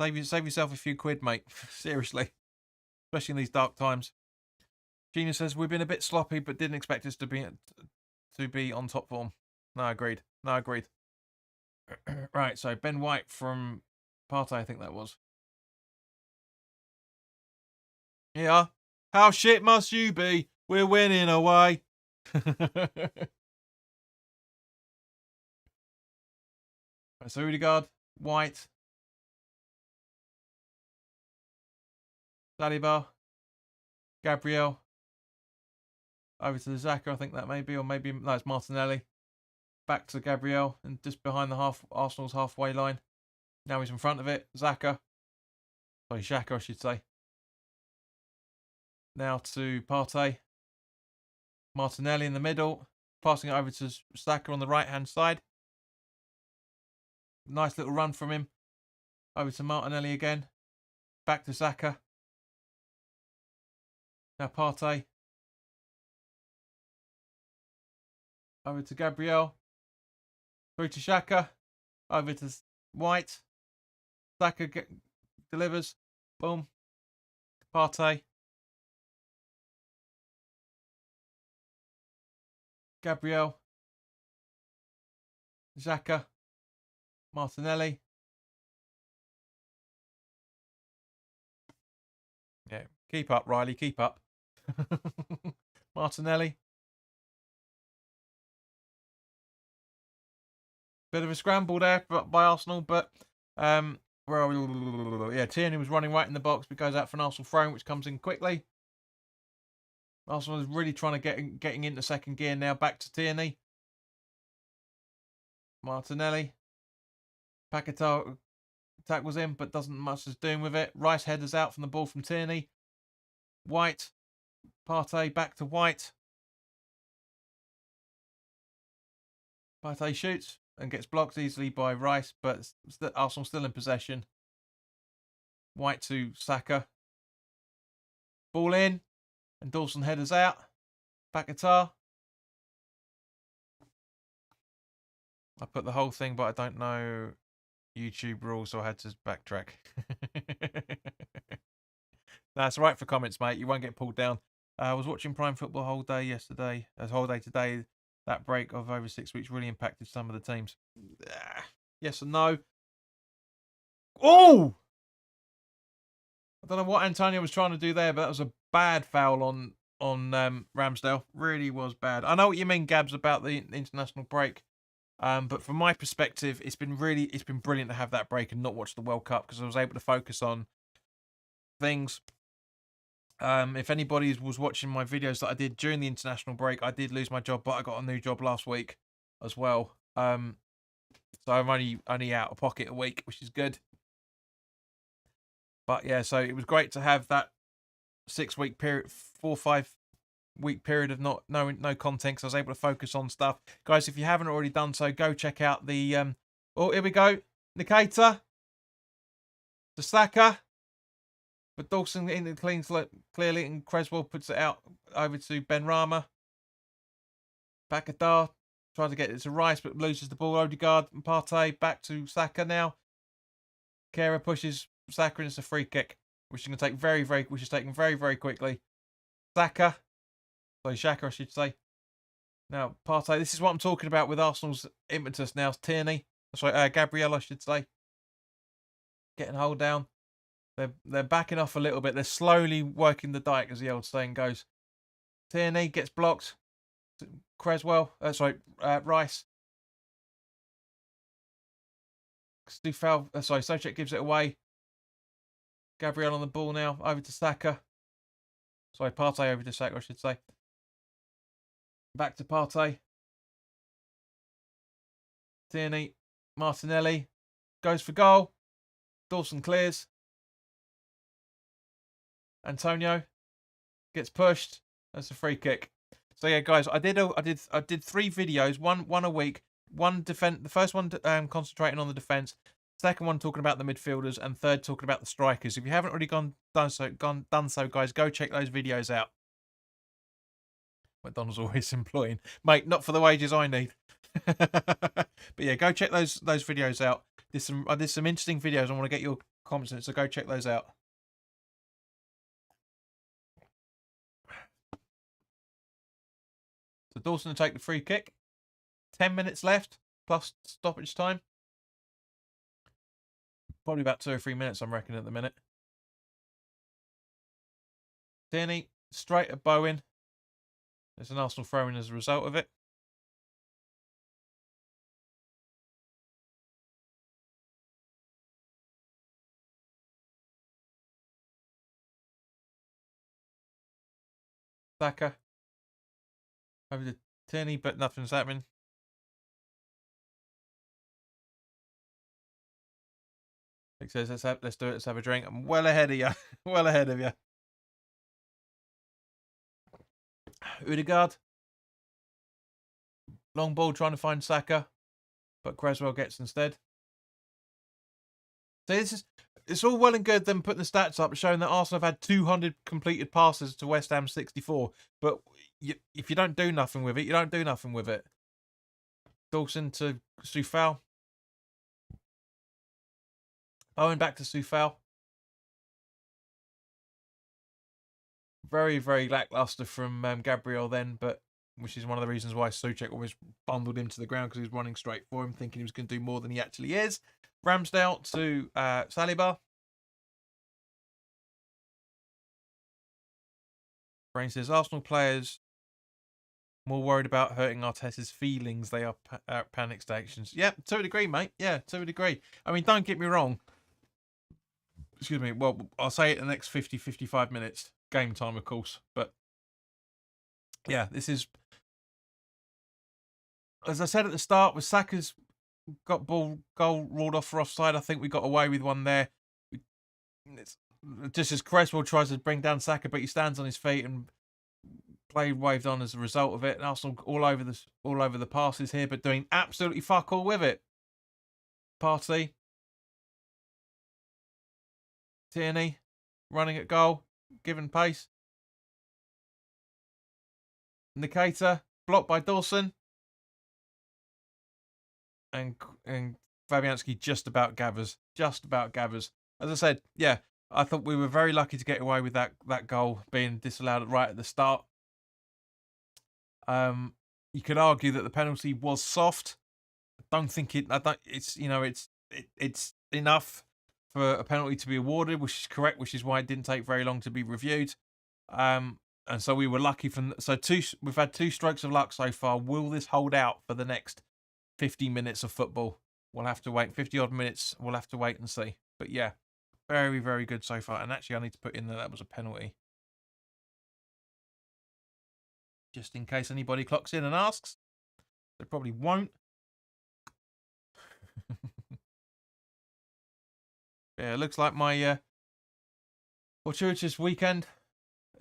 Save yourself a few quid, mate. Seriously, especially in these dark times. Gina says we've been a bit sloppy, but didn't expect us to be on top form. No, agreed. Right, so Ben White from Partey, I think that was. Yeah. How shit must you be? We're winning away. So Odegaard, White, Saliba, Gabriel. Over to the Xhaka, I think that may be, or maybe no, it's Martinelli. Back to Gabriel, and just behind the Arsenal's halfway line. Now he's in front of it. Xhaka. Sorry, Xhaka, I should say. Now to Partey. Martinelli in the middle. Passing it over to Xhaka on the right-hand side. Nice little run from him. Over to Martinelli again. Back to Xhaka. Now Partey. Over to Gabriel. Through to Xhaka. Over to White. Saka delivers. Boom. Partey. Gabriel. Xhaka. Martinelli. Yeah, keep up, Riley. Keep up. Martinelli. Bit of a scramble there by Arsenal, but where are we? Yeah, Tierney was running right in the box, but goes out for an Arsenal throw, which comes in quickly. Arsenal is really trying to getting into second gear now. Back to Tierney. Martinelli. Paquetá tackles him, but doesn't much as doing with it. Rice headers out from the ball from Tierney. White. Partey back to White. Partey shoots and gets blocked easily by Rice, but Arsenal still in possession. White to Saka. Ball in, and Dawson headers out. Paquetá. I put the whole thing, but I don't know YouTube rules, so I had to backtrack. That's right for comments, mate. You won't get pulled down. I was watching Prime Football whole day yesterday. Whole day today. That break of over 6 weeks really impacted some of the teams. Yes and no. Oh! I don't know what Antonio was trying to do there, but that was a bad foul on Ramsdale. Really was bad. I know what you mean, Gabs, about the international break. But from my perspective, it's been brilliant to have that break and not watch the World Cup, because I was able to focus on things. If anybody was watching my videos that I did during the international break, I did lose my job, but I got a new job last week as well. So I'm only out of pocket a week, which is good. But yeah, so it was great to have that 6 week period, 4 or 5 week period of no content, because I was able to focus on stuff. Guys, if you haven't already done so, go check out the oh, here we go. Nikita to Saka. But Dawson in the clearly, and Creswell puts it out over to Benrahma. Paquetá tries to get it to Rice, but loses the ball. Odegaard and Partey back to Saka now. Kera pushes Saka, and it's a free kick, which is going to take which is taken very, very quickly. Saka. Xhaka, I should say. Now, Partey, this is what I'm talking about with Arsenal's impetus now. Tierney. Sorry, Gabriel, I should say. Getting hold down. They're backing off a little bit. They're slowly working the dike, as the old saying goes. Tierney gets blocked. Creswell. Rice. Soucek gives it away. Gabriel on the ball now. Over to Saka. Sorry, Partey over to Saka, I should say. Back to Partey. Tierney. Martinelli. Goes for goal. Dawson clears. Antonio gets pushed. That's a free kick. So yeah, guys, I did 3 videos, one a week. The first one concentrating on the defense, second one talking about the midfielders, and third talking about the strikers. If you haven't already done so, guys, go check those videos out. McDonald's always employing, mate, not for the wages I need. But yeah, go check those videos out. I did some interesting videos. I want to get your comments in it, so go check those out. So Dawson to take the free kick. 10 minutes left, plus stoppage time. Probably about 2 or 3 minutes, I'm reckoning, at the minute. Tierney, straight at Bowen. There's an Arsenal throw-in as a result of it. Saka. Over to Tierney, but nothing's happening. He says, let's do it, let's have a drink. I'm well ahead of you. Well ahead of you. Odegaard. Long ball trying to find Saka, but Creswell gets instead. So it's all well and good them putting the stats up, showing that Arsenal have had 200 completed passes to West Ham 64. But if you don't do nothing with it, you don't do nothing with it. Dawson to Soufal. Owen back to Soufal. Very, very lackluster from Gabriel then, but which is one of the reasons why Souček always bundled him to the ground, because he was running straight for him, thinking he was going to do more than he actually is. Ramsdale to Saliba. Brain says Arsenal players more worried about hurting Arteta's feelings. They are panic stations. Yeah, to a degree, mate. Yeah, to a degree. I mean, don't get me wrong. Excuse me. Well, I'll say it in the next 50, 55 minutes. Game time, of course. But yeah, this is, as I said at the start, with Saka's got goal ruled off for offside. I think we got away with one there. It's just as Cresswell tries to bring down Saka, but he stands on his feet and play waved on as a result of it. And Arsenal all over the passes here, but doing absolutely fuck all with it. Partey, Tierney, running at goal, given pace. Nikita blocked by Dawson, and Fabianski just about gathers. As I said, yeah, I thought we were very lucky to get away with that goal being disallowed right at the start. You could argue that the penalty was soft. I don't think it. It's it's enough for a penalty to be awarded, which is correct. Which is why it didn't take very long to be reviewed. And so we were lucky we've had 2 strokes of luck so far. Will this hold out for the next 50 minutes of football? We'll have to wait. 50 odd minutes. We'll have to wait and see. But yeah, very, very good so far. And actually, I need to put in that was a penalty, just in case anybody clocks in and asks. They probably won't. Yeah, it looks like my fortuitous weekend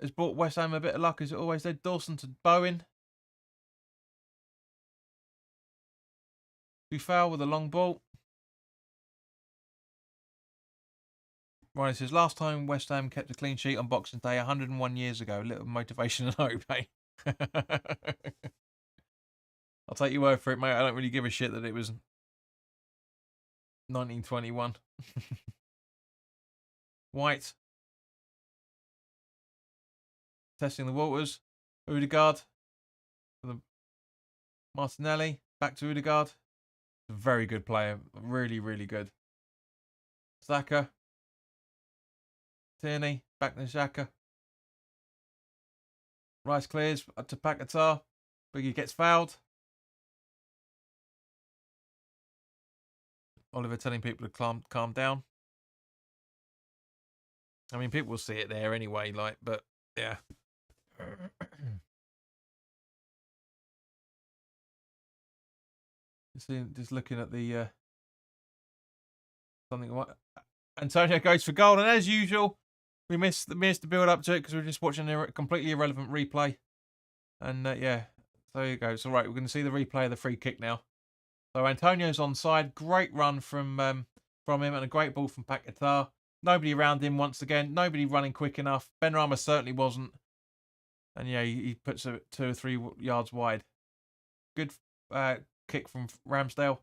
has brought West Ham a bit of luck, as it always did. Dawson to Bowen. Soufal with a long ball. Ryan says, last time West Ham kept a clean sheet on Boxing Day 101 years ago. A little motivation and hope, eh? I'll take your word for it, mate. I don't really give a shit that it was 1921. White. Testing the waters. Odegaard. For the Martinelli. Back to Odegaard. A very good player. Really, really good. Saka. Tierney. Back to Xhaka. Rice clears up to Paquetá. Biggie gets fouled. Oliver telling people to calm down. I mean, people will see it there anyway, but yeah. Just looking at the something. Antonio goes for goal, and as usual, we missed the build up to it because we were just watching a completely irrelevant replay. And yeah, so there you go. So right, we're going to see the replay of the free kick now. So Antonio's onside. Great run from him, and a great ball from Paquetá. Nobody around him once again. Nobody running quick enough. Benrahma certainly wasn't. And yeah, he puts it 2 or 3 yards wide. Good kick from Ramsdale.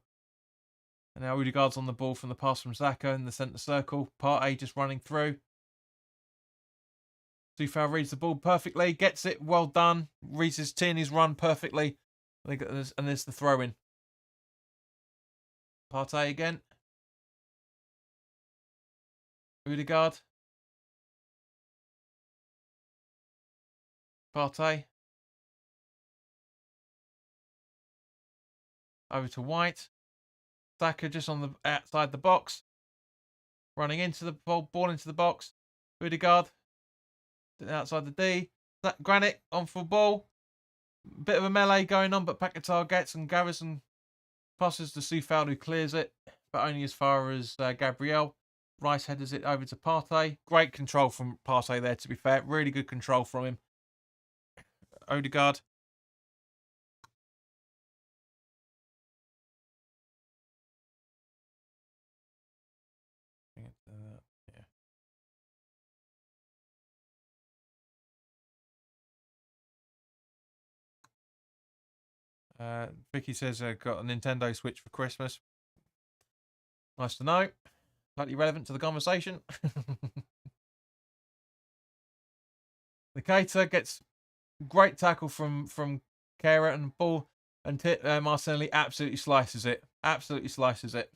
And now Odegaard's on the ball from the pass from Xhaka in the centre circle. Partey just running through. Soufal reads the ball perfectly. Gets it. Well done. Reads his Tierney's run perfectly. And there's the throw in. Partey again. Odegaard. Partey. Over to White. Saka just on the outside the box. Running into the ball into the box. Odegaard. Outside the D. Granit on for ball. Bit of a melee going on, but Paquetá gets and Garrison passes to Soufal, who clears it, but only as far as Gabriel. Rice headers it over to Partey. Great control from Partey there, to be fair. Really good control from him. Odegaard. Vicky says got a Nintendo Switch for Christmas. Nice to know. Totally relevant to the conversation. Nikita gets great tackle from Kara and ball, and Martinelli absolutely slices it. Absolutely slices it.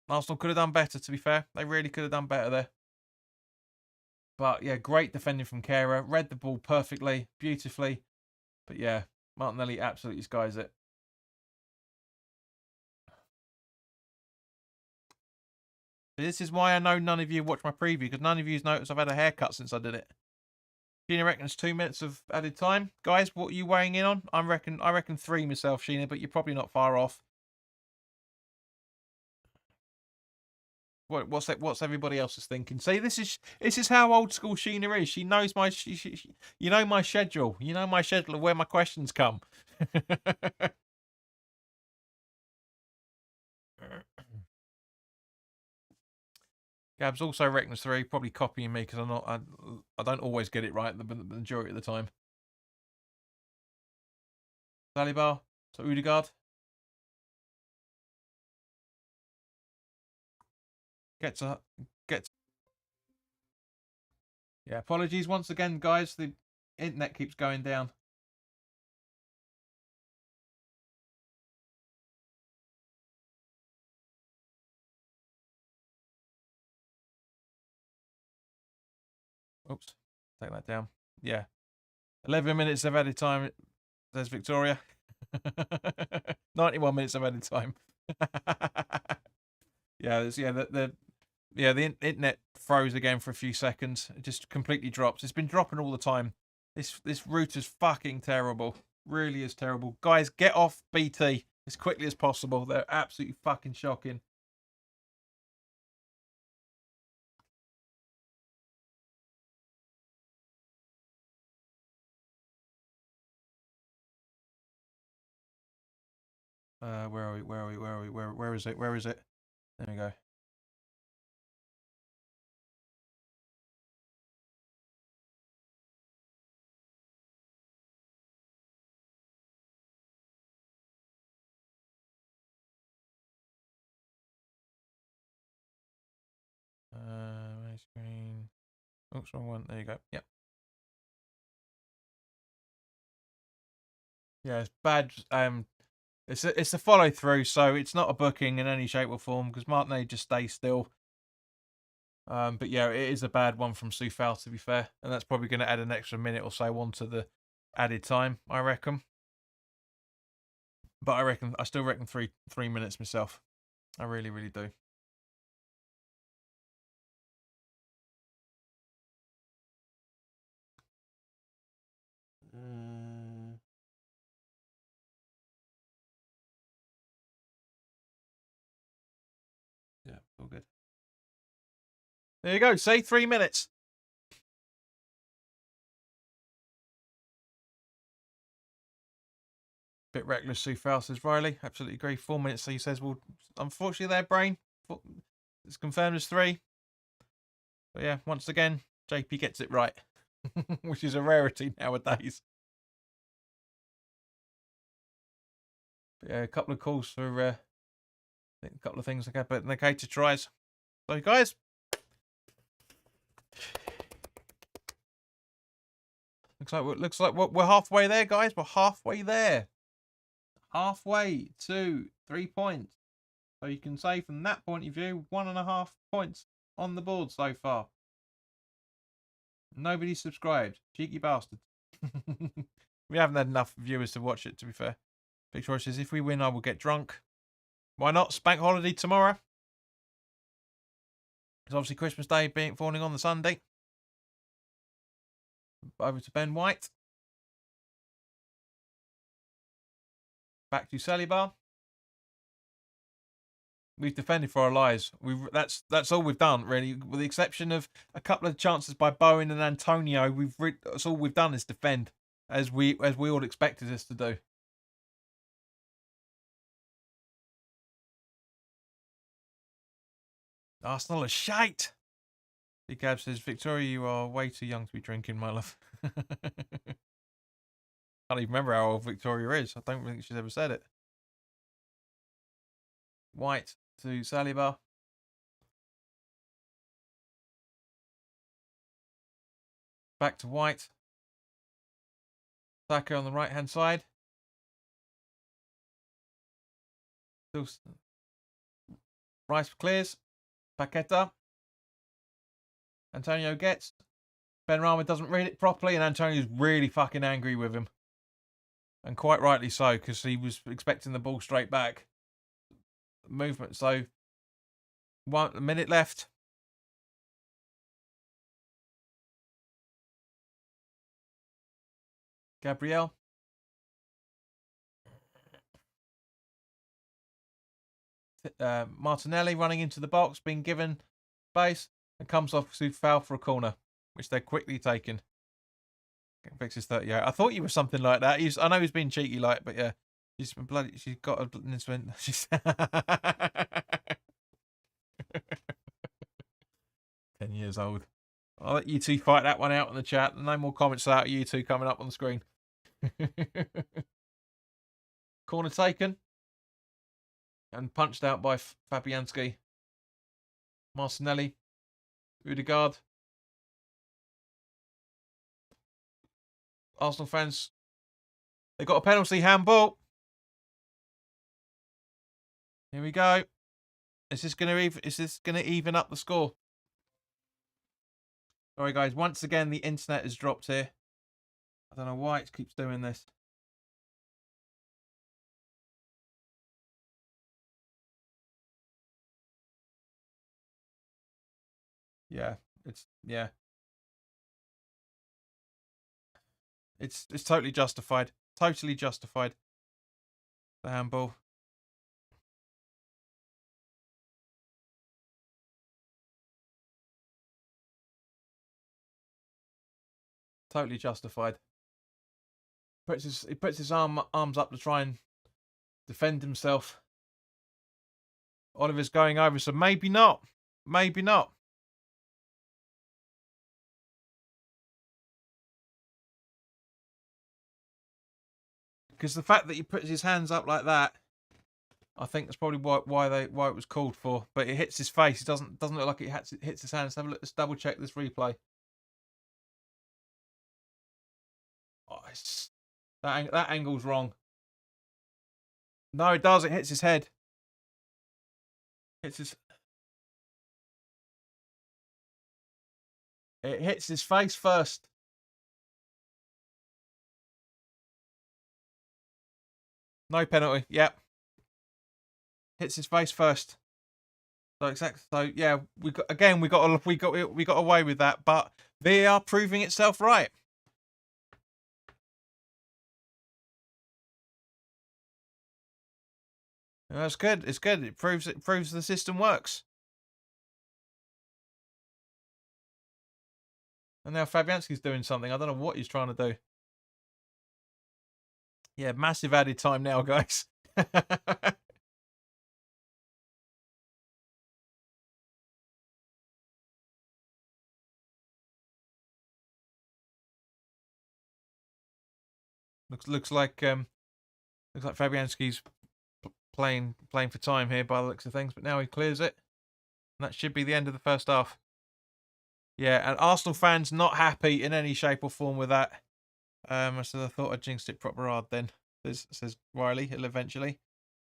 Arsenal could have done better, to be fair. They really could have done better there. But yeah, great defending from Kara. Read the ball perfectly, beautifully. But yeah, Martinelli absolutely skies it. This is why I know none of you watch my preview, because none of you noticed I've had a haircut since I did it. Sheena reckons 2 minutes of added time. Guys, what are you weighing in on? I reckon 3 myself, Sheena, but you're probably not far off. What's everybody else is thinking? See, this is how old school Sheena is. She knows my you know my schedule. You know my schedule of where my questions come. Gabs also reckons 3, probably copying me because I don't always get it right the majority of the time. Saliba, so Odegaard. Gets. Yeah, apologies once again, guys. The internet keeps going down. Oops, take that down. Yeah, 11 minutes of added time. There's Victoria. 91 minutes of added time. Yeah, the internet froze again for a few seconds. It just completely drops. It's been dropping all the time. This router's fucking terrible. Really is terrible. Guys, get off BT as quickly as possible. They're absolutely fucking shocking. Where are we? Where is it? Where is it? There we go. My screen. Oops, wrong one. There you go. Yep. Yeah, it's bad. It's a follow through, so it's not a booking in any shape or form because Martinelli just stays still. But yeah, it is a bad one from Soufal, to be fair, and that's probably going to add an extra minute or so onto the added time, I reckon. But I still reckon 3 minutes myself. I really, really do. Yeah, all good. There you go. Say 3 minutes. Bit reckless, Soufal, says Riley. Absolutely agree. 4 minutes, so he says, well, unfortunately, their brain. It's confirmed as 3. But yeah, once again, JP gets it right, which is a rarity nowadays. But yeah, a couple of calls for a couple of things like but Nikita tries. So guys, looks like we're halfway there, guys. We're halfway there. Halfway to 3 points. So you can say from that point of view, 1.5 points on the board so far. Nobody subscribed. Cheeky bastard. We haven't had enough viewers to watch it, to be fair. Victoria says, if we win, I will get drunk. Why not? It's bank holiday tomorrow. It's obviously Christmas Day falling on the Sunday. Over to Ben White. Back to Saliba. We've defended for our lives. That's all we've done, really, with the exception of a couple of chances by Bowen and Antonio. That's all we've done is defend, as we all expected us to do. Arsenal are shite. Big Gab says, Victoria, you are way too young to be drinking, my love. Can't even remember how old Victoria is. I don't think she's ever said it. White to Saliba. Back to White. Saka on the right-hand side. Still Rice clears. Paqueta. Antonio gets. Benrahma doesn't read it properly, and Antonio's really fucking angry with him. And quite rightly so, because he was expecting the ball straight back. Movement. So, 1 minute left. Gabriel. Martinelli running into the box, being given space, and comes off to foul for a corner, which they're quickly taking. Fixes 38. I thought you were something like that. I know he's been cheeky, like, but yeah, she's bloody. She's got a. She's 10 years old. I'll let you two fight that one out in the chat. No more comments out of you two coming up on the screen. Corner taken. And punched out by Fabianski. Martinelli. Odegaard. Arsenal fans. They got a penalty, handball. Here we go. Is this going to even up the score? Sorry guys, once again the internet has dropped here. I don't know why it keeps doing this. Yeah, it's totally justified. Totally justified. The handball. Totally justified. He puts his arms up to try and defend himself. Oliver's going over, so maybe not. Maybe not. Because the fact that he puts his hands up like that, I think that's probably why it was called for. But it hits his face. It doesn't look like it hits his hands. Have a look. Let's double check this replay. Oh, that angle's wrong. No, it does. It hits his head. It hits his face first. No penalty. Yep. Hits his face first. So exactly. So yeah, we got away with that, but they are proving itself right. That's good. It's good. It proves the system works. And now Fabianski's doing something. I don't know what he's trying to do. Yeah, massive added time now, guys. looks like Fabianski's playing for time here by the looks of things, but now he clears it. And that should be the end of the first half. Yeah, and Arsenal fans not happy in any shape or form with that. So I thought I jinxed it proper hard then. Says Riley, eventually.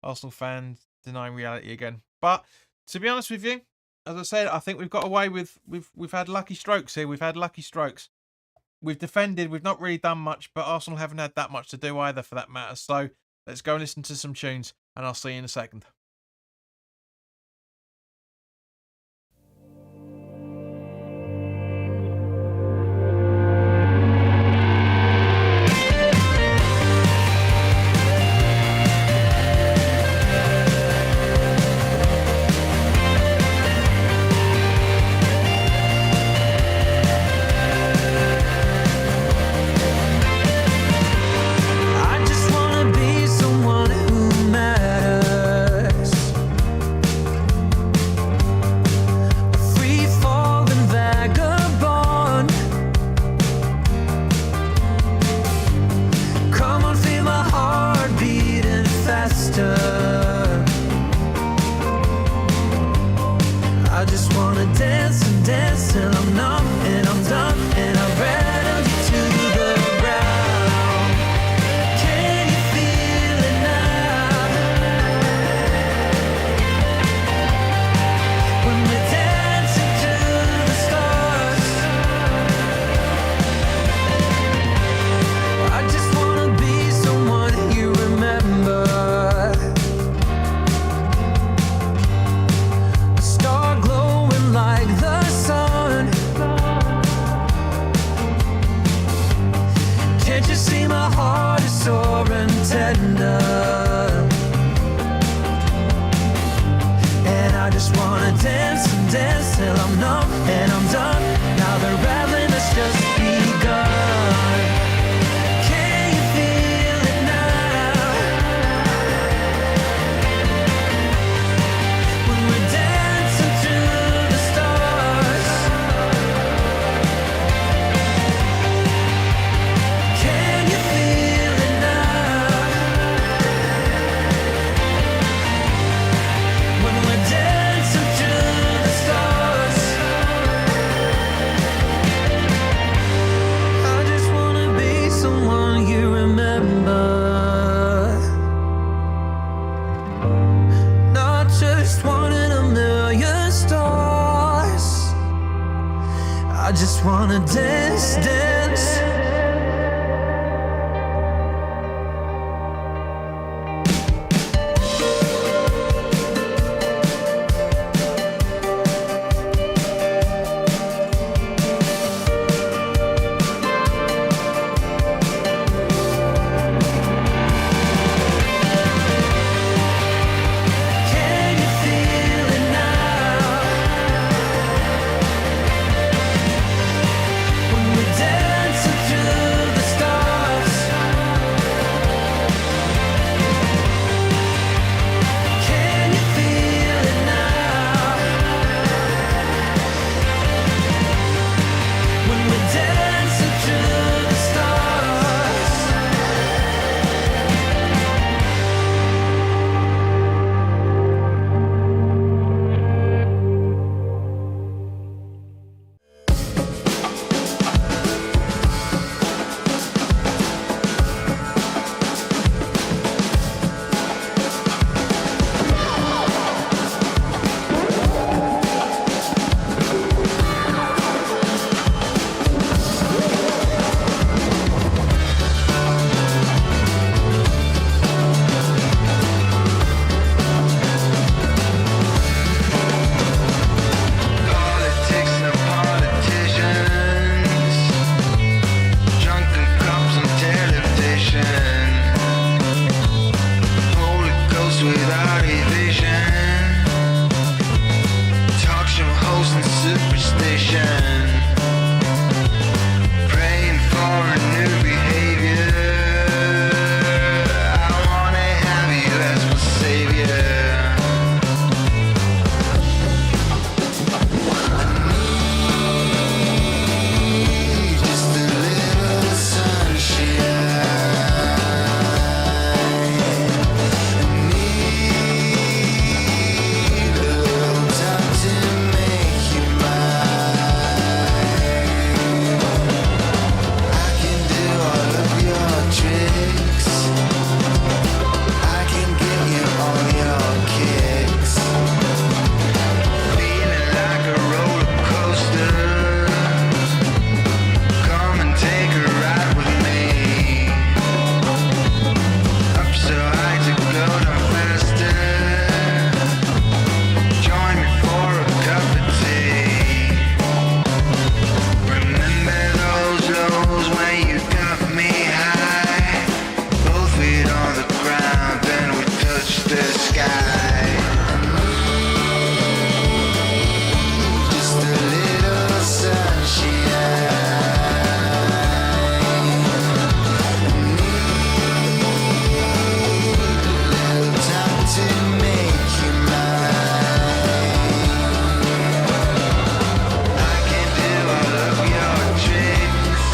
Arsenal fans denying reality again. But to be honest with you, as I said, I think we've got away with we've had lucky strokes here. We've had lucky strokes. We've defended, we've not really done much, but Arsenal haven't had that much to do either for that matter. So let's go and listen to some tunes, and I'll see you in a second. I just wanna be someone who matters. heart is sore and tender, and I just wanna dance and dance till I'm numb and I'm done. Now the rattling has just begun. Can you feel it now? When we're dancing through the stars. Can you feel it now? When we're dancing through the stars. I just wanna be someone you remember, not just one in a million stars. I just wanna dance, dance. Can you feel it now? When we're dancing through the stars. Can you feel it now? When we're dancing through the stars. Politics and politicians, drunken cops on television, Holy Ghost without a vision, talk show host and superstition, praying for a new behavior. I wanna have you as my savior. Just a little sunshine. Need a little time to make you mine. I can do all of your tricks. I can give you all your kicks. Feeling like a roller coaster. Come and take a ride with me. Up so high to go down faster. Join me for a cup of tea. Remember those lows when you got me high? Both feet on the ground, then we touched the sky. Just a little sunshine. Little time to make you mine. I can do all of your tricks.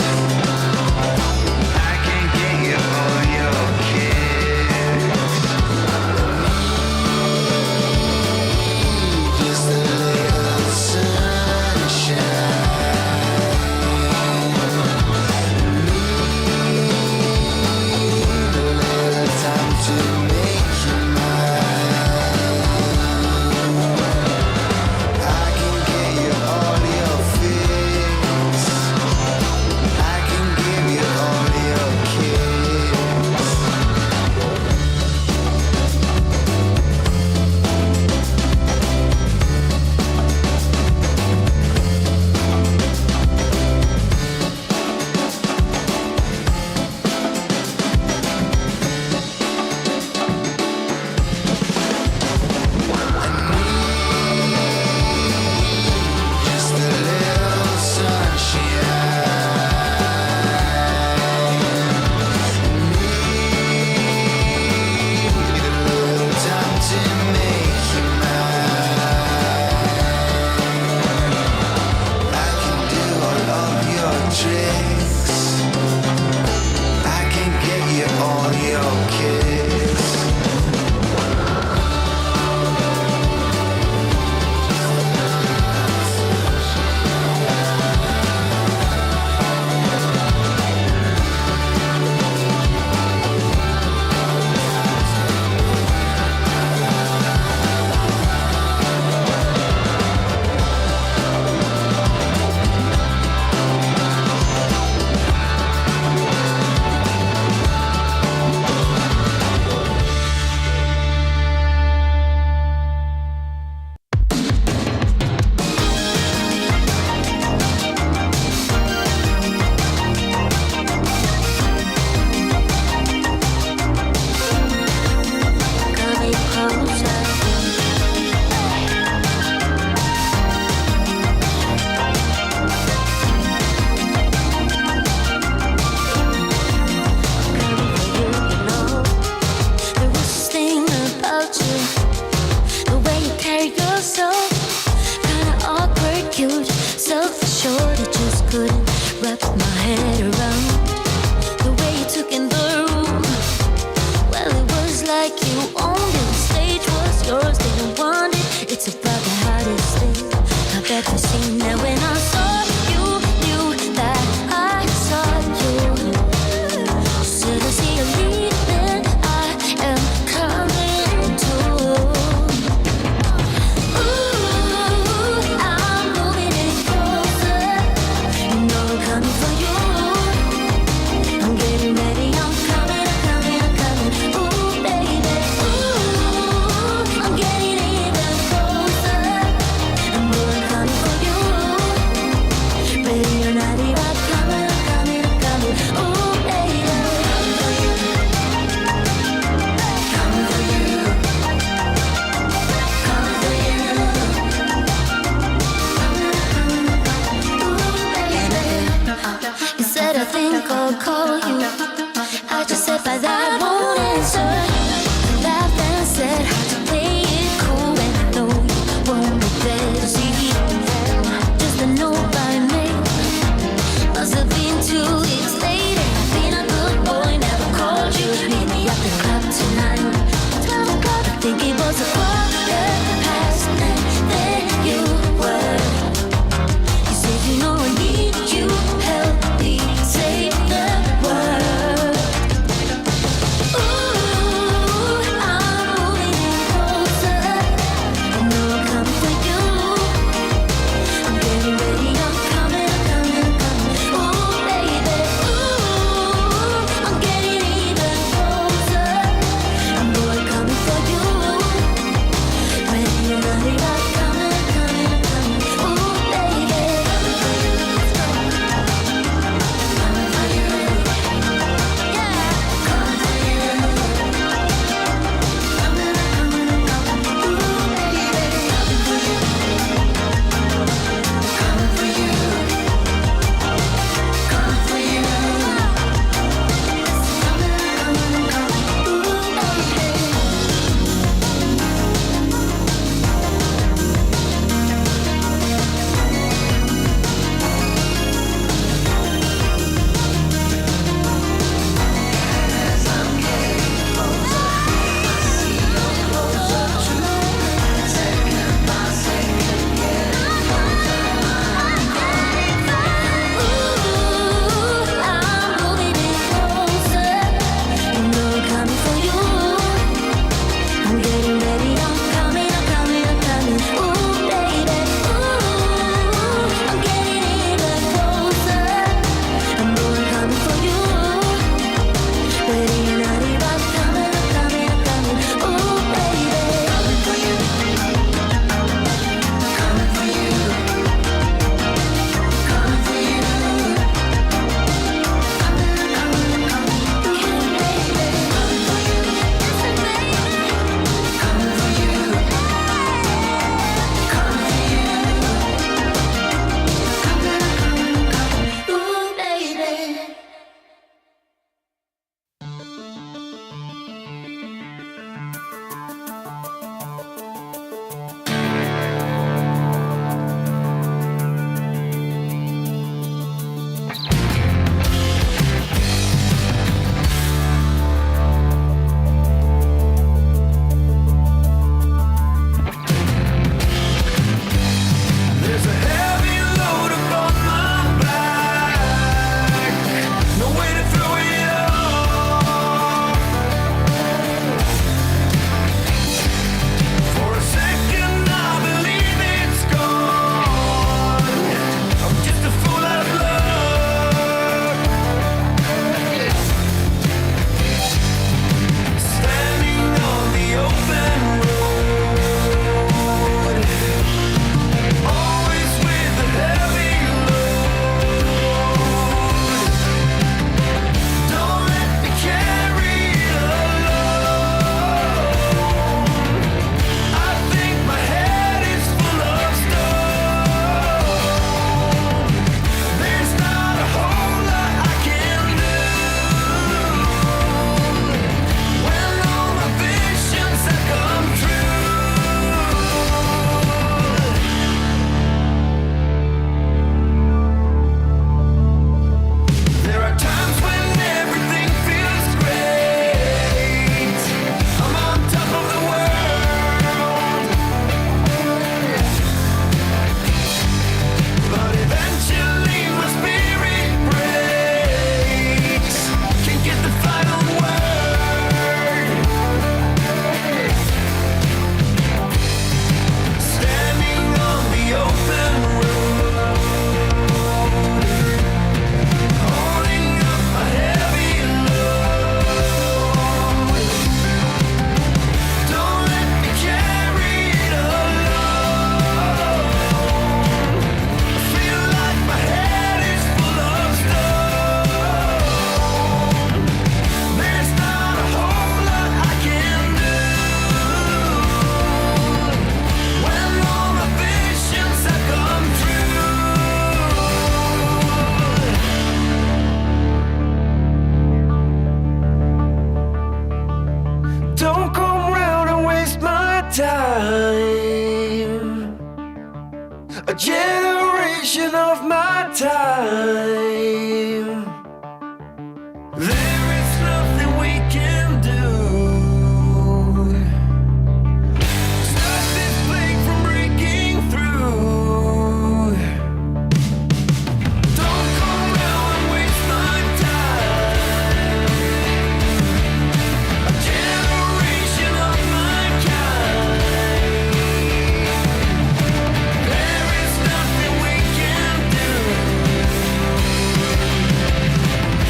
call you. I just said by that I won't answer. Laughed and said to play it cool, and I know you won't be there. See, just a note by mail. Must have been 2 weeks later. Been a good boy, never called you. Meet me at the club tonight. 12 o'clock, I think it was a quarter past, and there you were. You said you know I need you, help me say the word. a generation of my time. There is nothing we can do. Stop this plague from breaking through. Don't come around and waste my time. A generation of mankind. There is nothing we can do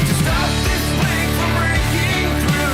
to stop this plague from breaking through.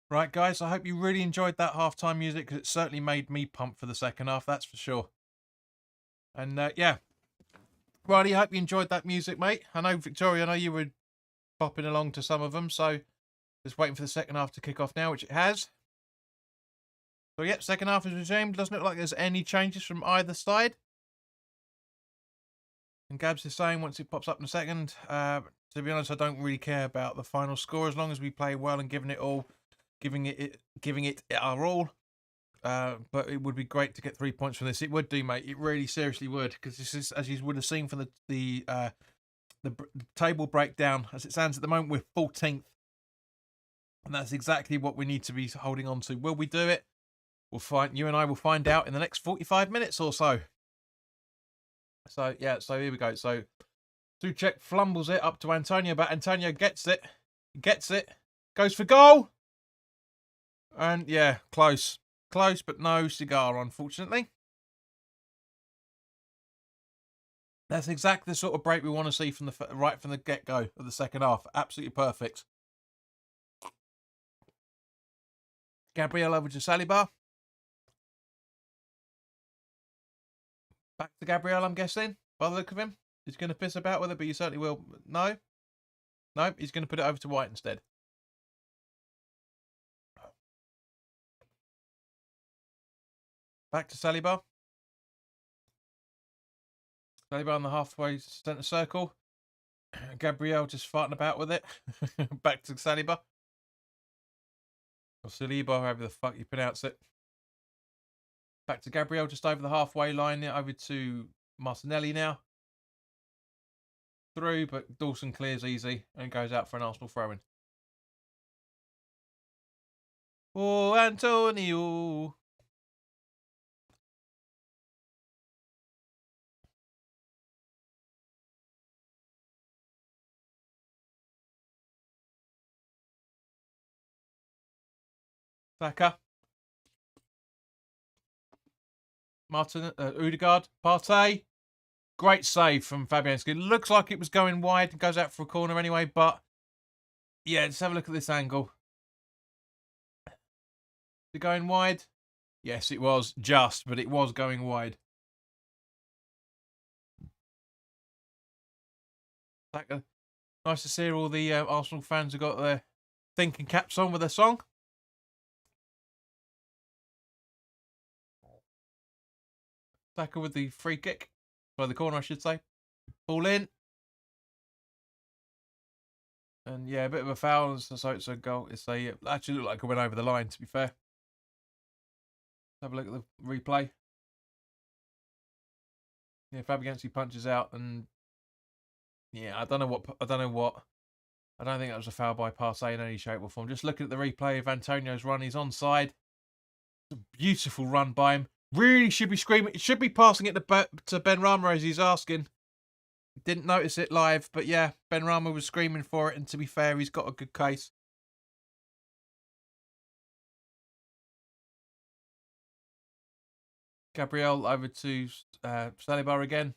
Right, guys, I hope you really enjoyed that halftime music because it certainly made me pump for the second half, that's for sure. And yeah, Riley, I hope you enjoyed that music, mate. I know, Victoria, I know you were popping along to some of them, so just waiting for the second half to kick off now, which it has. So, yeah, second half is resumed. Doesn't look like there's any changes from either side. And Gabs is saying once it pops up in a second, to be honest, I don't really care about the final score as long as we play well and giving it our all. But it would be great to get 3 points from this. It would do, mate. It really seriously would, because this is, as you would have seen from the table breakdown, as it stands at the moment, we're 14th, and that's exactly what we need to be holding on to. Will we do it? We'll find. You and I will find out in the next 45 minutes or so. So yeah, so here we go. So Suchek flumbles it up to Antonio, but Antonio gets it, goes for goal, and yeah, close, but no cigar, unfortunately. That's exactly the sort of break we want to see from right from the get-go of the second half. Absolutely perfect. Gabriel over to Saliba. Back to Gabriel, I'm guessing, by the look of him. He's going to piss about with it, but you certainly will. No, he's going to put it over to White instead. Back to Saliba. Saliba on the halfway centre circle. Gabriel just farting about with it. Back to Saliba. Or Saliba, however the fuck you pronounce it. Back to Gabriel, just over the halfway line. Over to Martinelli now. Through, but Dawson clears easy and goes out for an Arsenal throw-in. Oh, Antonio. Saka. Martin, Odegaard, Partey. Great save from Fabianski. It looks like it was going wide. It goes out for a corner anyway, but yeah, let's have a look at this angle. Is it going wide? Yes, it was just, but it was going wide. Saka. Nice to see all the Arsenal fans have got their thinking caps on with their song. Saka with the free kick. By the corner, I should say. Ball in. And yeah, a bit of a foul, so it's a goal. Actually looked like it went over the line, to be fair. Have a look at the replay. Yeah, Fabianski punches out, and yeah, I don't think that was a foul by Partey in any shape or form. Just looking at the replay of Antonio's run, he's onside. It's a beautiful run by him. Really should be screaming. It should be passing it to Ben Rama as he's asking. Didn't notice it live, but yeah, Ben Rama was screaming for it, and to be fair, he's got a good case. Gabrielle over to Saliba again.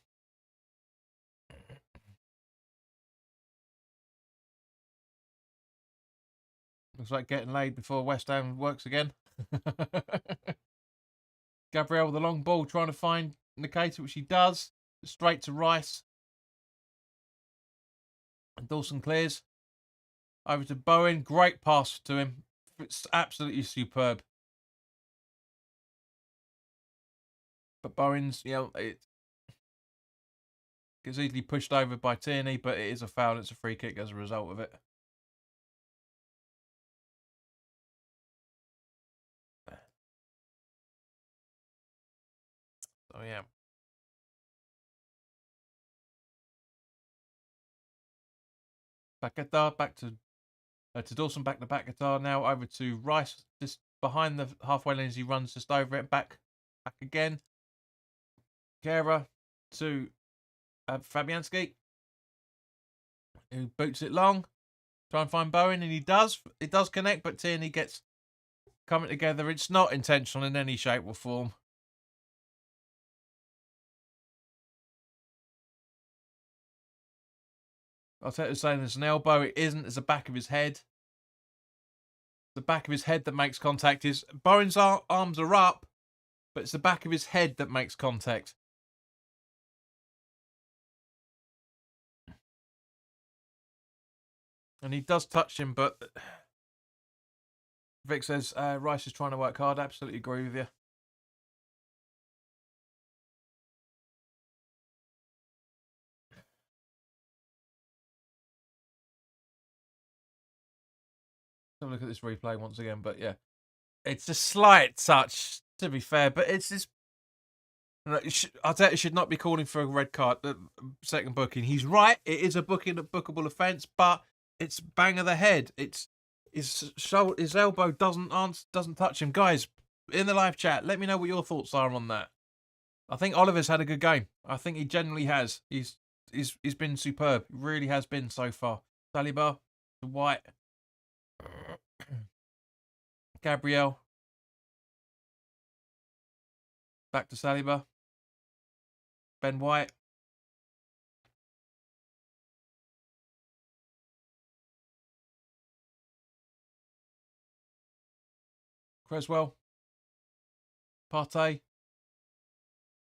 Looks like getting laid before West Ham works again. Gabrielle with the long ball trying to find Nikita, which she does. Straight to Rice. And Dawson clears. Over to Bowen. Great pass to him. It's absolutely superb. But Bowen's, it gets easily pushed over by Tierney, but it is a foul. It's a free kick as a result of it. So, yeah. Paquetá back to Dawson, back to Paquetá. Now over to Rice, just behind the halfway lane as he runs just over it. Back again. Kera to Fabianski, who boots it long. Try and find Bowen, and he does. It does connect, but Tierney gets coming together. It's not intentional in any shape or form. Arteta's saying there's an elbow. It isn't. It's the back of his head. The back of his head that makes contact. Bowen's arms are up, but it's the back of his head that makes contact. And he does touch him, but Vic says Rice is trying to work hard. Absolutely agree with you. Have a look at this replay once again, but yeah, it's a slight touch to be fair, but it's this. Arteta should not be calling for a red card. Second booking, he's right. It is a bookable offence, but it's bang of the head. It's his elbow doesn't touch him. Guys, in the live chat, let me know what your thoughts are on that. I think Oliver's had a good game. I think he generally has. He's been superb. He really has been so far. Saliba, the White. Gabrielle. Back to Saliba. Ben White. Creswell. Partey.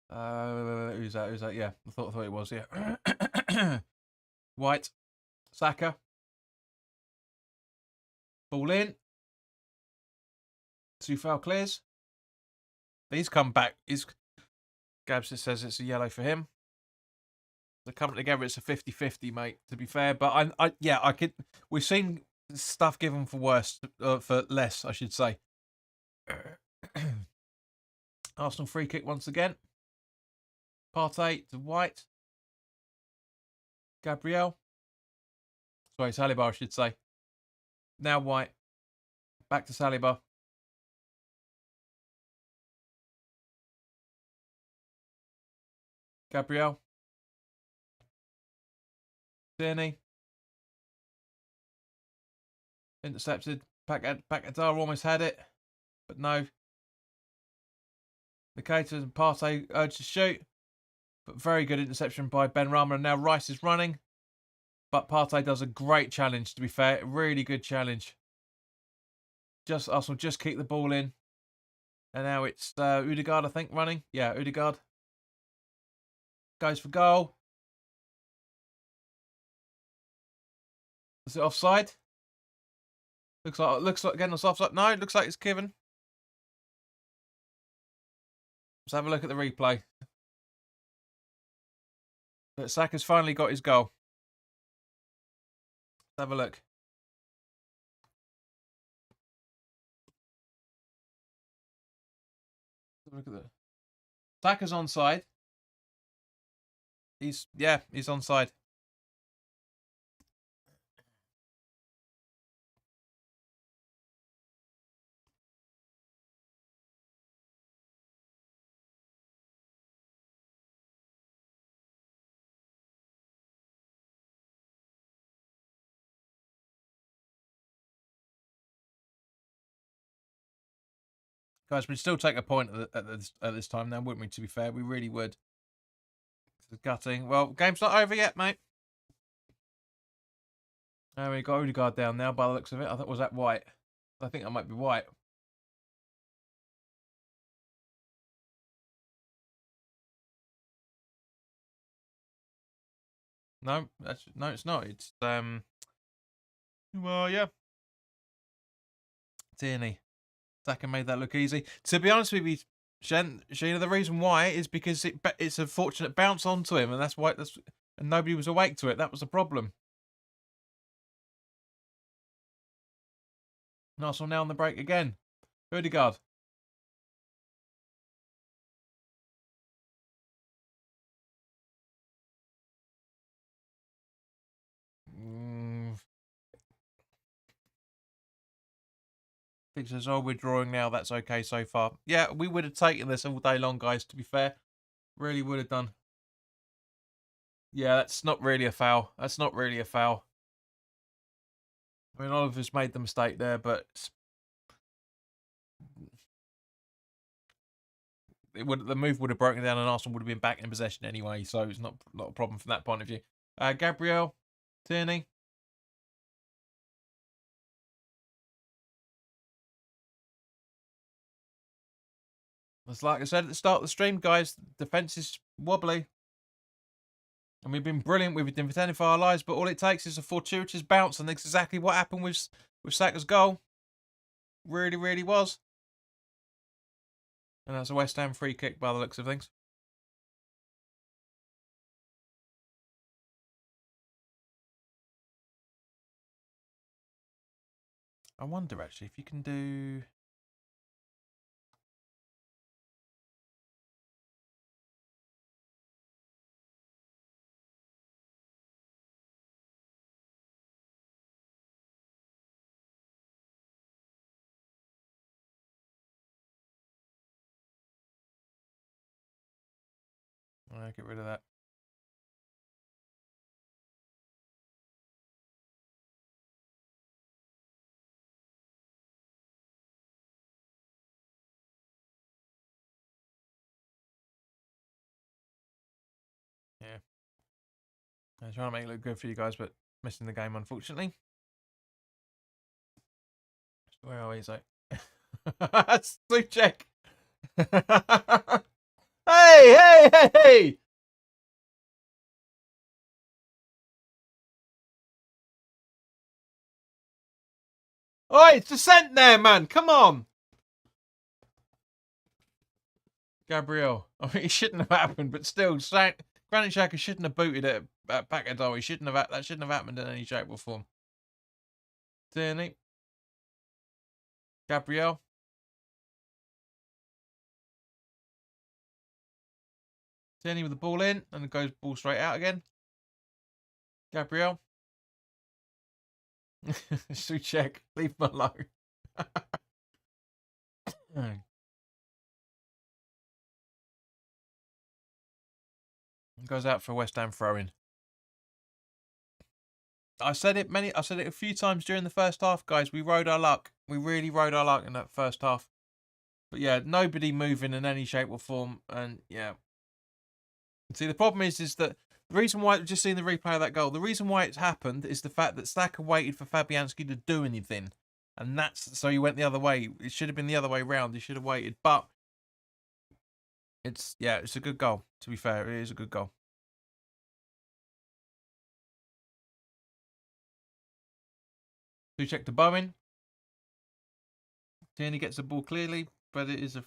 Who's that? Yeah, I thought it was, yeah. White. Saka. Ball in. Sufal clears. He's come back. Gabs says it's a yellow for him. They're coming together. It's a 50-50, mate, to be fair. But I could. We've seen stuff given for worse, for less, I should say. Arsenal free kick once again. Partey to White. Gabrielle. Sorry, Saliba, I should say. Now White. Back to Saliba. Gabrielle. Tierney. Intercepted. Paquetá almost had it, but no. Nikita and Partey urged to shoot, but very good interception by Ben Rama. And now Rice is running, but Partey does a great challenge, to be fair. Really good challenge. Arsenal just keep the ball in. And now it's Odegaard, I think, running. Yeah, Odegaard. Goes for goal. Is it offside? Looks like again it's offside. No, it looks like it's given. Let's have a look at the replay. But Saka's finally got his goal. Let's have a look. Look at that. Saka's onside. He's onside. Guys, we'd still take a point at this time now, wouldn't we, to be fair? We really would. It's gutting. Well, game's not over yet, mate. We got Odegaard down now by the looks of it. I thought, was that white? I think that might be white. No, it's not. It's well, yeah. Tierney. Saka made that look easy. To be honest with you, Sheena, the reason why is because it's a fortunate bounce onto him, and that's why and nobody was awake to it. That was the problem. Arsenal now on the break again. Odegaard. Says, oh, we're drawing now. That's okay so far. Yeah, we would have taken this all day long, guys, to be fair. Really would have done. Yeah, that's not really a foul. That's not really a foul. I mean, Oliver's made the mistake there, but the move would have broken down and Arsenal would have been back in possession anyway, so it's not a problem from that point of view. Gabriel, Tierney. It's like I said at the start of the stream, guys, defence is wobbly. And we've been brilliant. We've been defending for our lives, but all it takes is a fortuitous bounce, and that's exactly what happened with Saka's goal. Really, really was. And that's a West Ham free kick by the looks of things. I wonder, actually, if you can do... I'll get rid of that. Yeah. I'm trying to make it look good for you guys, but missing the game, unfortunately. Where are we? So, sleep check. Hey! Oh, it's descent there, man. Come on. Gabriel. I mean, it shouldn't have happened, but still, Granit Xhaka shouldn't have booted it back at all. That shouldn't have happened in any shape or form. Tierney. Gabriel. Tierney with the ball in, and it goes ball straight out again. Gabriel. Suchek, leave him alone. Goes out for West Ham throw-in. I said it a few times during the first half, guys. We rode our luck. We really rode our luck in that first half. But yeah, nobody moving in any shape or form, and yeah. See, the problem is that the reason why, just seeing the replay of that goal, the reason why it's happened is the fact that Saka waited for Fabianski to do anything. And so he went the other way. It should have been the other way round. He should have waited. But it's a good goal, to be fair. It is a good goal. Check to Bowen. Tierney gets the ball clearly, but it is a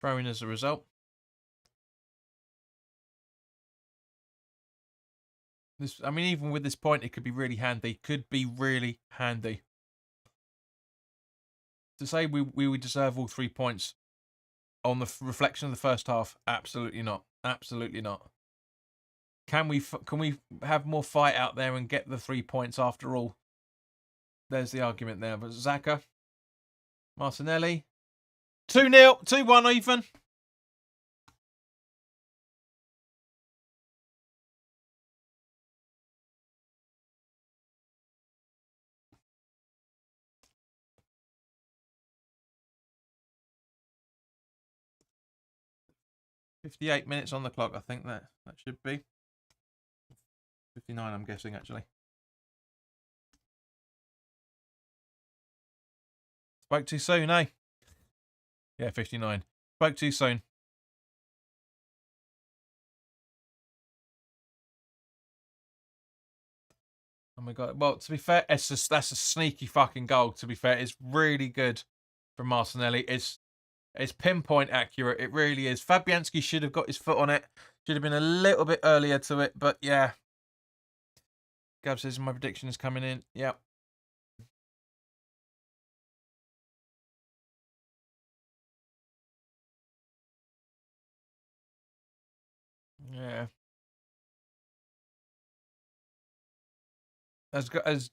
throw-in as a result. I mean, even with this point, it could be really handy. Could be really handy. To say we would deserve all 3 points on the reflection of the first half, absolutely not. Absolutely not. Can we have more fight out there and get the 3 points after all? There's the argument there. But Xhaka, Martinelli, 2-0, 2-1 even. 58 minutes on the clock, I think that should be. 59, I'm guessing, actually. Spoke too soon, eh? Yeah, 59. Spoke too soon. Oh my god. Well, to be fair, that's a sneaky fucking goal, to be fair. It's really good from Martinelli. It's pinpoint accurate. It really is. Fabianski should have got his foot on it. Should have been a little bit earlier to it, but yeah. Gab says my prediction is coming in. Yep. Yeah. As Gio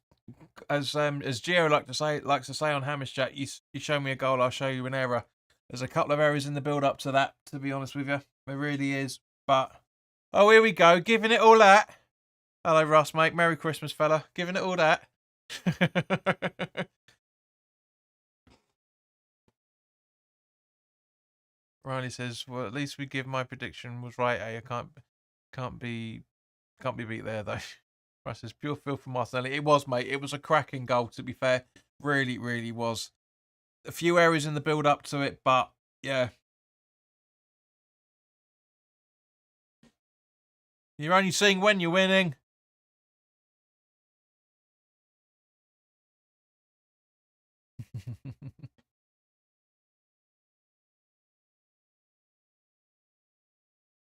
likes to say on Hamish Chat, you show me a goal, I'll show you an error. There's a couple of errors in the build up to that, to be honest with you. There really is. But oh, here we go, giving it all that. Hello, Russ, mate. Merry Christmas, fella. Giving it all that. Riley says, "Well, at least we give my prediction was right. I can't be beat there though." Russ says, "Pure feel for Martinelli." It was, mate. It was a cracking goal. To be fair, really, really was. A few errors in the build up to it, but yeah. You're only seeing when you're winning.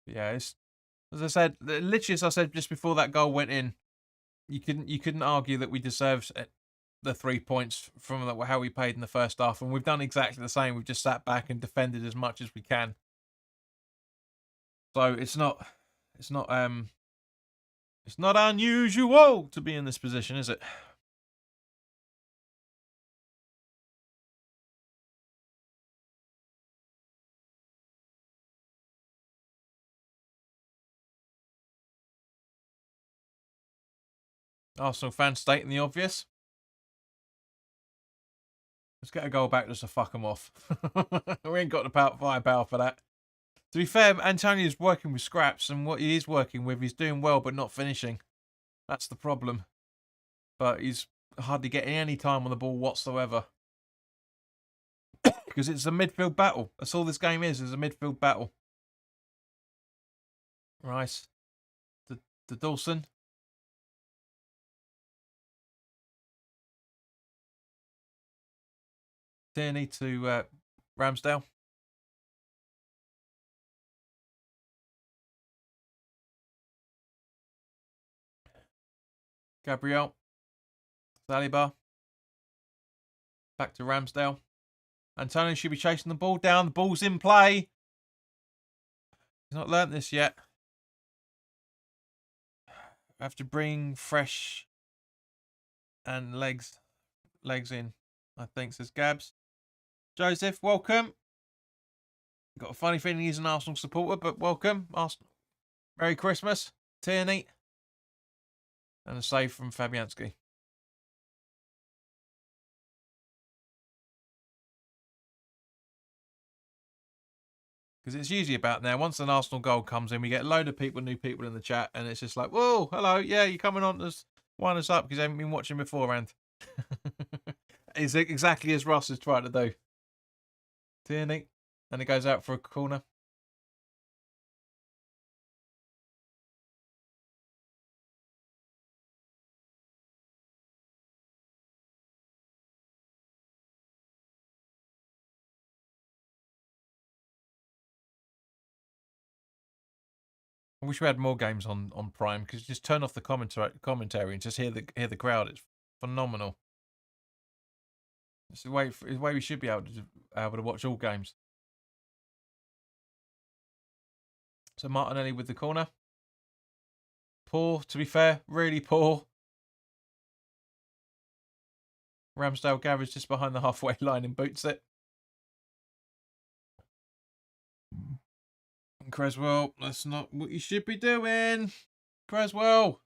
Yeah, it's, as I said, literally as I said just before that goal went in, you couldn't argue that we deserved the 3 points from how we played in the first half, and we've done exactly the same. We've just sat back and defended as much as we can. So it's not unusual to be in this position, is it? Arsenal fans stating the obvious. Let's get a goal back just to fuck them off. We ain't got the firepower for that. To be fair, Antonio's working with scraps, and what he is working with, he's doing well but not finishing. That's the problem. But he's hardly getting any time on the ball whatsoever. Because it's a midfield battle. That's all this game is a midfield battle. Rice to Dawson. Tierney to Ramsdale. Gabriel. Saliba. Back to Ramsdale. Antonio should be chasing the ball down. The ball's in play. He's not learnt this yet. I have to bring fresh and legs in, I think, says Gabs. Joseph, welcome. Got a funny feeling he's an Arsenal supporter, but welcome. Arsenal. Merry Christmas. Tierney. And a save from Fabianski. Because it's usually about now, once an Arsenal goal comes in, we get a load of new people in the chat, and it's just like, whoa, hello, yeah, you're coming on to wind us up because you haven't been watching beforehand. It's exactly as Ross is trying to do. Tierney, and it goes out for a corner. I wish we had more games on Prime, because just turn off the commentary and just hear the crowd. It's phenomenal. It's the way we should be able to watch all games. So Martinelli with the corner. Poor, to be fair, really poor. Ramsdale Garage just behind the halfway line and boots it. Creswell, that's not what you should be doing. Creswell.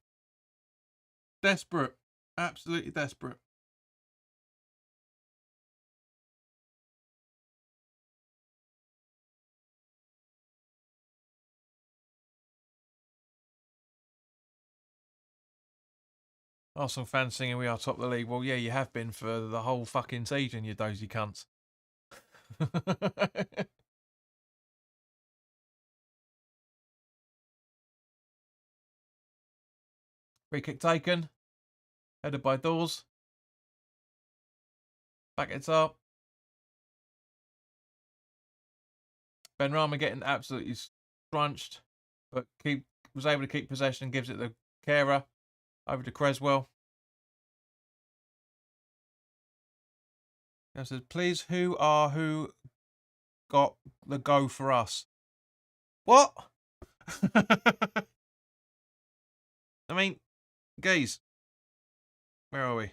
Desperate. Absolutely desperate. Arsenal fans singing "We are top of the league." Well, yeah, you have been for the whole fucking season, you dozy cunts. Free kick taken. Headed by Dawes. Back it up. Benrahma getting absolutely scrunched, but was able to keep possession. Gives it to Kehrer. Over to Creswell. And says, please, who got the go for us? What? I mean, geez. Where are we?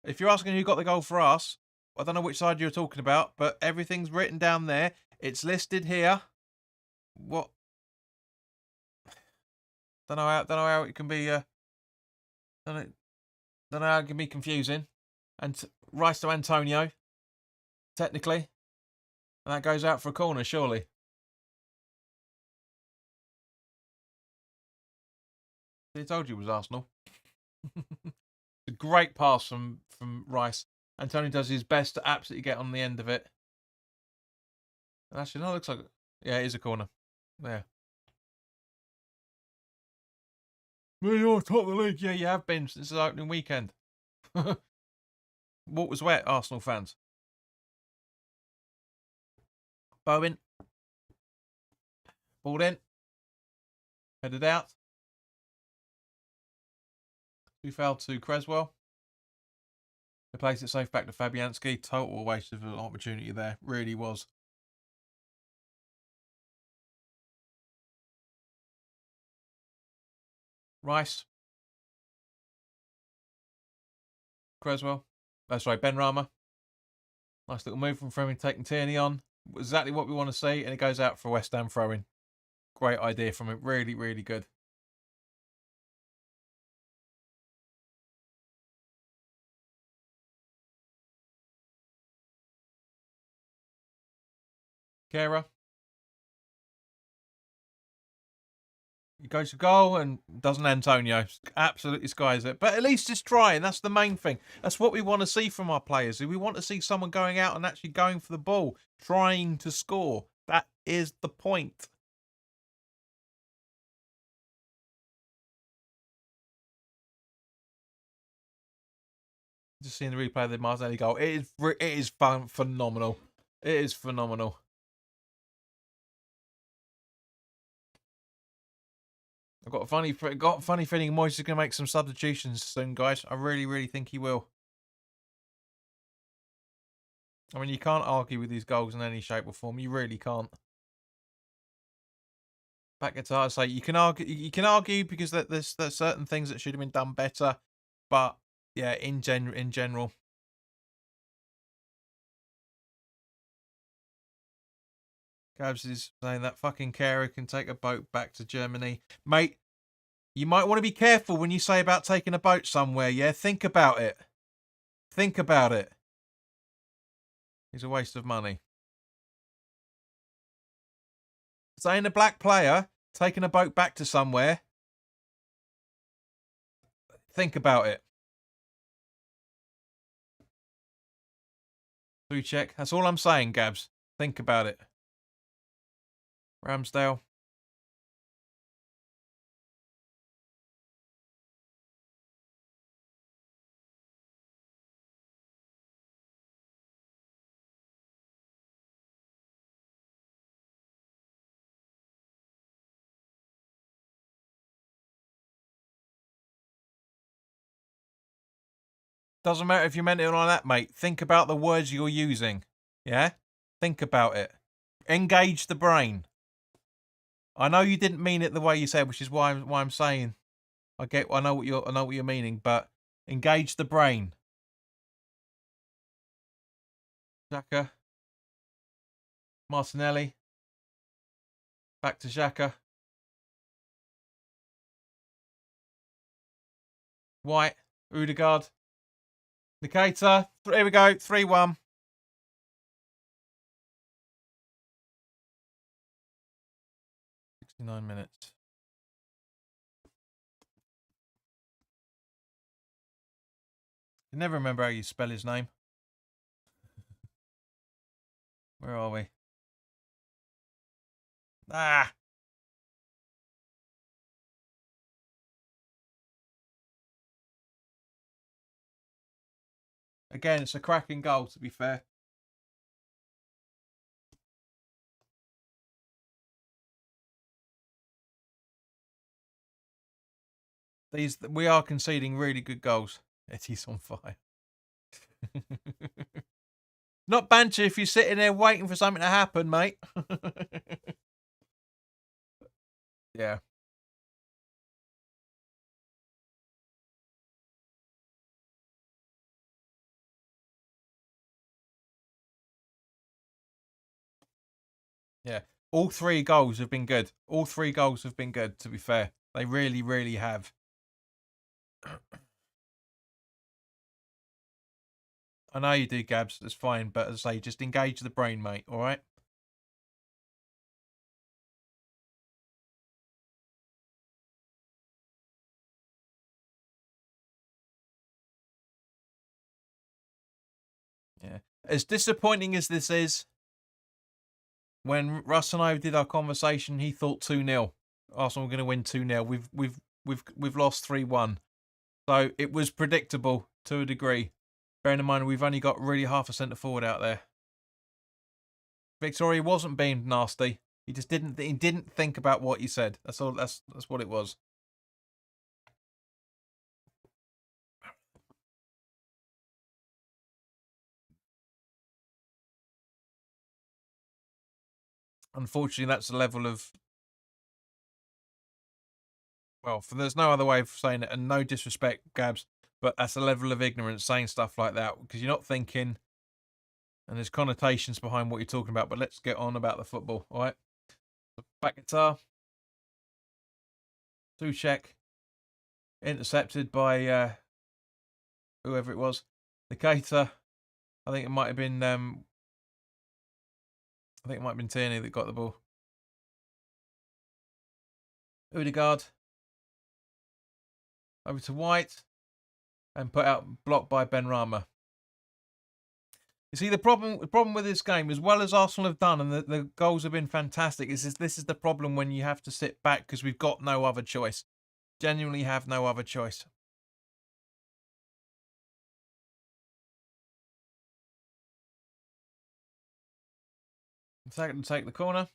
If you're asking who got the goal for us, I don't know which side you're talking about, but everything's written down there. It's listed here. What? Don't know how it can be. Don't know how it can be confusing. And Rice to Antonio, technically, and that goes out for a corner, surely. I told you it was Arsenal. A great pass from Rice. Antonio does his best to absolutely get on the end of it. And actually, no, it looks like yeah, it is a corner. There. Well, you're top of the league. Yeah, you have been since the opening weekend. What was wet, Arsenal fans? Bowen. Balled in. Headed out. We fell to Creswell. They placed it safe back to Fabianski. Total waste of an opportunity there. Really was. Rice. Creswell. That's right, Benrahma. Nice little move from him, taking Tierney on. Exactly what we want to see, and it goes out for West Ham throwing. Great idea from him. Really, really good. Kehrer. He goes to goal and doesn't Antonio. Absolutely skies it. But at least it's trying. That's the main thing. That's what we want to see from our players. We want to see someone going out and actually going for the ball, trying to score. That is the point. Just seeing the replay of the Martinelli goal. It is phenomenal. It is phenomenal. I've got a funny feeling Moyes is going to make some substitutions soon, guys. I really, really think he will. I mean, you can't argue with these goals in any shape or form. You really can't. Back guitar, say you can argue because there's certain things that should have been done better, but yeah, in general. Gabs is saying that fucking Kehrer can take a boat back to Germany. Mate, you might want to be careful when you say about taking a boat somewhere, yeah? Think about it. Think about it. It's a waste of money. Saying a black player taking a boat back to somewhere. Think about it. Check. That's all I'm saying, Gabs. Think about it. Ramsdale. Doesn't matter if you meant it or not that, mate. Think about the words you're using. Yeah? Think about it. Engage the brain. I know you didn't mean it the way you said, which is why I'm saying I know what you're meaning, but engage the brain. Xhaka. Martinelli. Back to Xhaka. White. Odegaard. Nikita. Here we go. 3-1. 69 minutes. I never remember how you spell his name. Where are we? Ah! Again, it's a cracking goal, to be fair. We are conceding really good goals. Eddie's on fire. Not banter if you're sitting there waiting for something to happen, mate. Yeah. Yeah. All 3 goals have been good. All 3 goals have been good, to be fair. They really, really have. I know you do, Gabs. That's fine. But as I say, just engage the brain, mate. All right? Yeah. As disappointing as this is, when Russ and I did our conversation, he thought 2-0. Arsenal were going to win 2-0. We've lost 3-1. So it was predictable to a degree. Bearing in mind we've only got really half a centre forward out there. Victoria wasn't being nasty. He just didn't think about what he said. That's all. That's what it was. Unfortunately, that's the level of, well, there's no other way of saying it, and no disrespect, Gabs, but that's a level of ignorance saying stuff like that because you're not thinking, and there's connotations behind what you're talking about. But let's get on about the football, all right? Back guitar, Suchek, intercepted by whoever it was, Nikita. I think it might have been Tierney that got the ball. Odegaard over to White and put out, blocked by Benrahma. You see, the problem with this game, as well as Arsenal have done, and the goals have been fantastic, is this is the problem when you have to sit back because we've got no other choice. Genuinely have no other choice. Second to take the corner.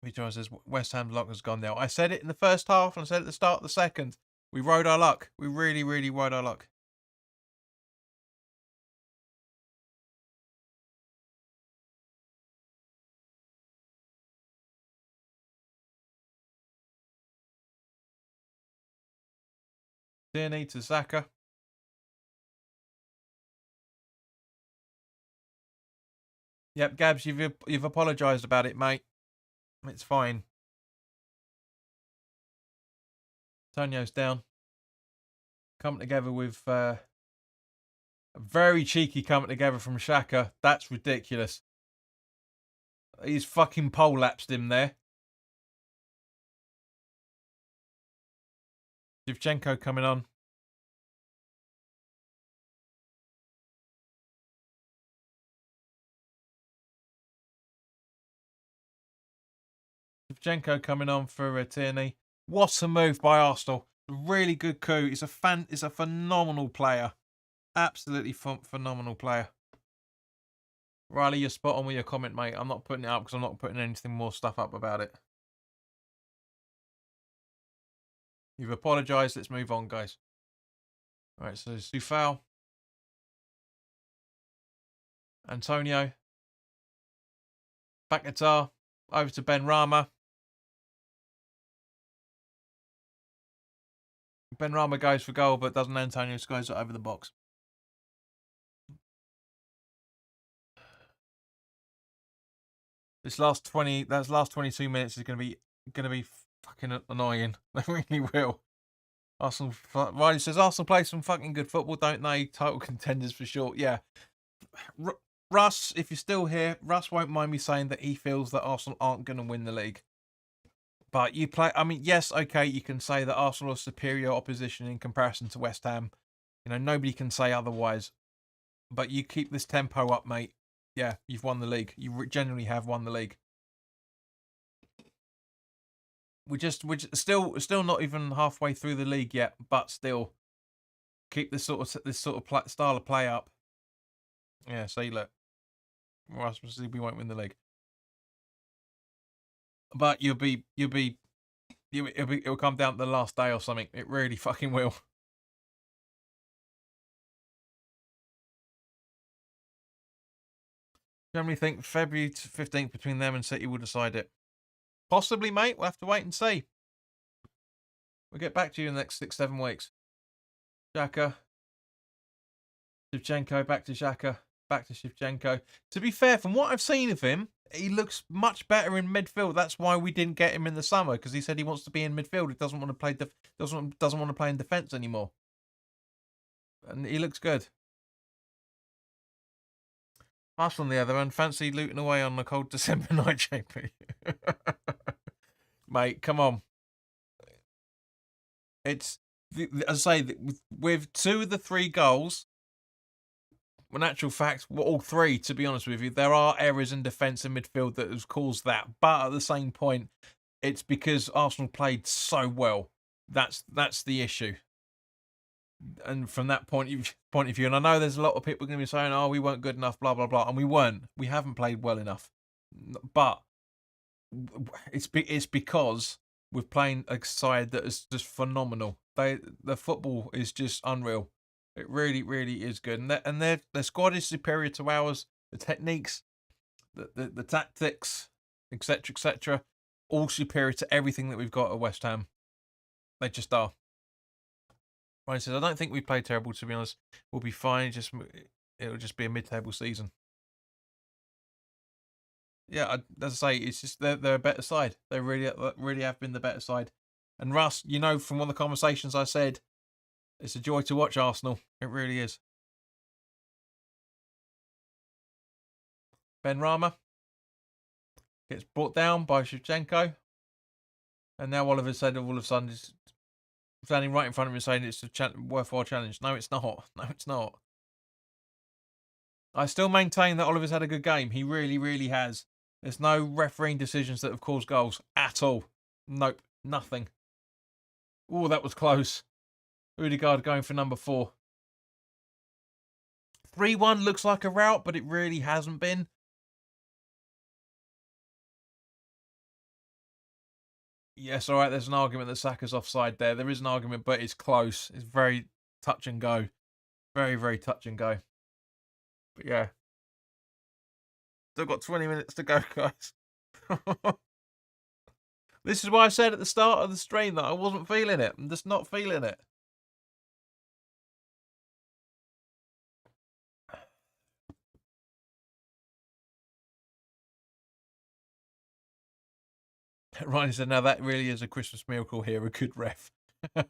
He says West Ham's luck has gone now. I said it in the first half and I said it at the start of the second. We rode our luck. We really, really rode our luck. Tierney to Saka. Yep, Gabs, you've apologised about it, mate. It's fine. Tonio's down. Come together with a very cheeky coming together from Xhaka. That's ridiculous. He's fucking pole-lapsed him there. Shevchenko coming on. Shevchenko coming on for Tierney. What a move by Arsenal. Really good coup. He's a phenomenal player. Absolutely phenomenal player. Riley, you're spot on with your comment, mate. I'm not putting it up because I'm not putting anything more stuff up about it. You've apologised. Let's move on, guys. All right, so Zufal. Antonio. Back guitar. Over to Benrahma. Benrahma goes for goal, but doesn't. Antonio scores it over the box. This last 22 minutes is going to be fucking annoying. They really will. Arsenal. Riley says Arsenal play some fucking good football, don't they? Title contenders for sure. Yeah. Russ, if you're still here, Russ won't mind me saying that he feels that Arsenal aren't going to win the league. But you play. I mean, yes, okay, you can say that Arsenal are superior opposition in comparison to West Ham. You know, nobody can say otherwise. But you keep this tempo up, mate. Yeah, you've won the league. You genuinely have won the league. We're still not even halfway through the league yet, but still keep this sort of style of play up. Yeah, see, look, we won't win the league, but it'll come down to the last day or something. It really fucking will. Generally think February 15th between them and City will decide it. Possibly, mate. We'll have to wait and see. We'll get back to you in the next 6-7 weeks. Xhaka. Shevchenko, back to Xhaka. Back to Shevchenko. To be fair, from what I've seen of him, he looks much better in midfield. That's why we didn't get him in the summer, because he said he wants to be in midfield. He doesn't want to play doesn't want to play in defence anymore. And he looks good. Us, on the other hand, fancy looting away on the cold December night, JP. Mate, come on. It's, as I say, with 2 of the 3 goals, in actual fact, all 3, to be honest with you, there are errors in defence and midfield that has caused that. But at the same point, it's because Arsenal played so well. That's the issue. And from that point of view, and I know there's a lot of people going to be saying, "Oh, we weren't good enough," blah blah blah, and we weren't. We haven't played well enough. But it's because we're playing a side that is just phenomenal. The football is just unreal. It really, really is good, and their squad is superior to ours. The techniques, the tactics, etc., all superior to everything that we've got at West Ham. They just are. Ryan says, I don't think we played terrible, to be honest. We'll be fine. It'll just be a mid-table season. Yeah, as I say, it's just they're a better side. They really have been the better side. And Russ, you know from one of the conversations I said, it's a joy to watch Arsenal. It really is. Ben Rama gets brought down by Shevchenko. And now Oliver said all of a sudden is standing right in front of him saying it's a worthwhile challenge. No, it's not. No, it's not. I still maintain that Oliver's had a good game. He really, really has. There's no refereeing decisions that have caused goals at all. Nope, nothing. Oh, that was close. Odegaard going for number 4. 3-1 looks like a rout, but it really hasn't been. Yes, all right, there's an argument that Saka's offside there. There is an argument, but it's close. It's very touch and go. Very, very touch and go. But yeah. Still got 20 minutes to go, guys. This is why I said at the start of the stream that I wasn't feeling it. I'm just not feeling it. Ryan said, now that really is a Christmas miracle here, a good ref. Not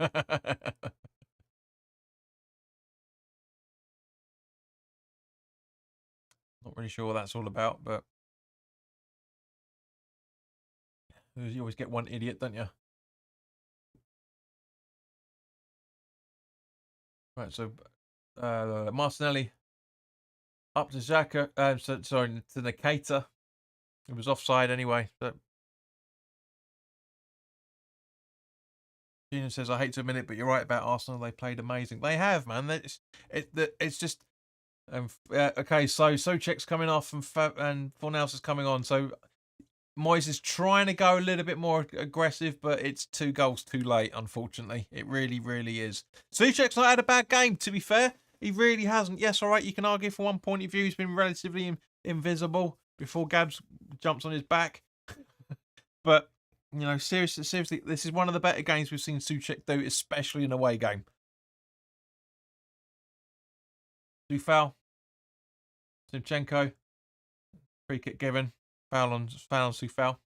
really sure what that's all about, but you always get one idiot, don't you? Right, so Martinelli up to Xhaka, sorry, to Nikita. It was offside anyway. But Gina says, I hate to admit it, but you're right about Arsenal. They played amazing. They have, man. It's just... okay, so Souček's coming off and Fornals is coming on. So Moyes is trying to go a little bit more aggressive, but it's 2 goals too late, unfortunately. It really, really is. Souček's not had a bad game, to be fair. He really hasn't. Yes, all right, you can argue from one point of view he's been relatively invisible before Gabs jumps on his back. But, you know, seriously, this is one of the better games we've seen Souček do, especially in a away game. Foul. Zinchenko. Free kick given. Foul on Soufal.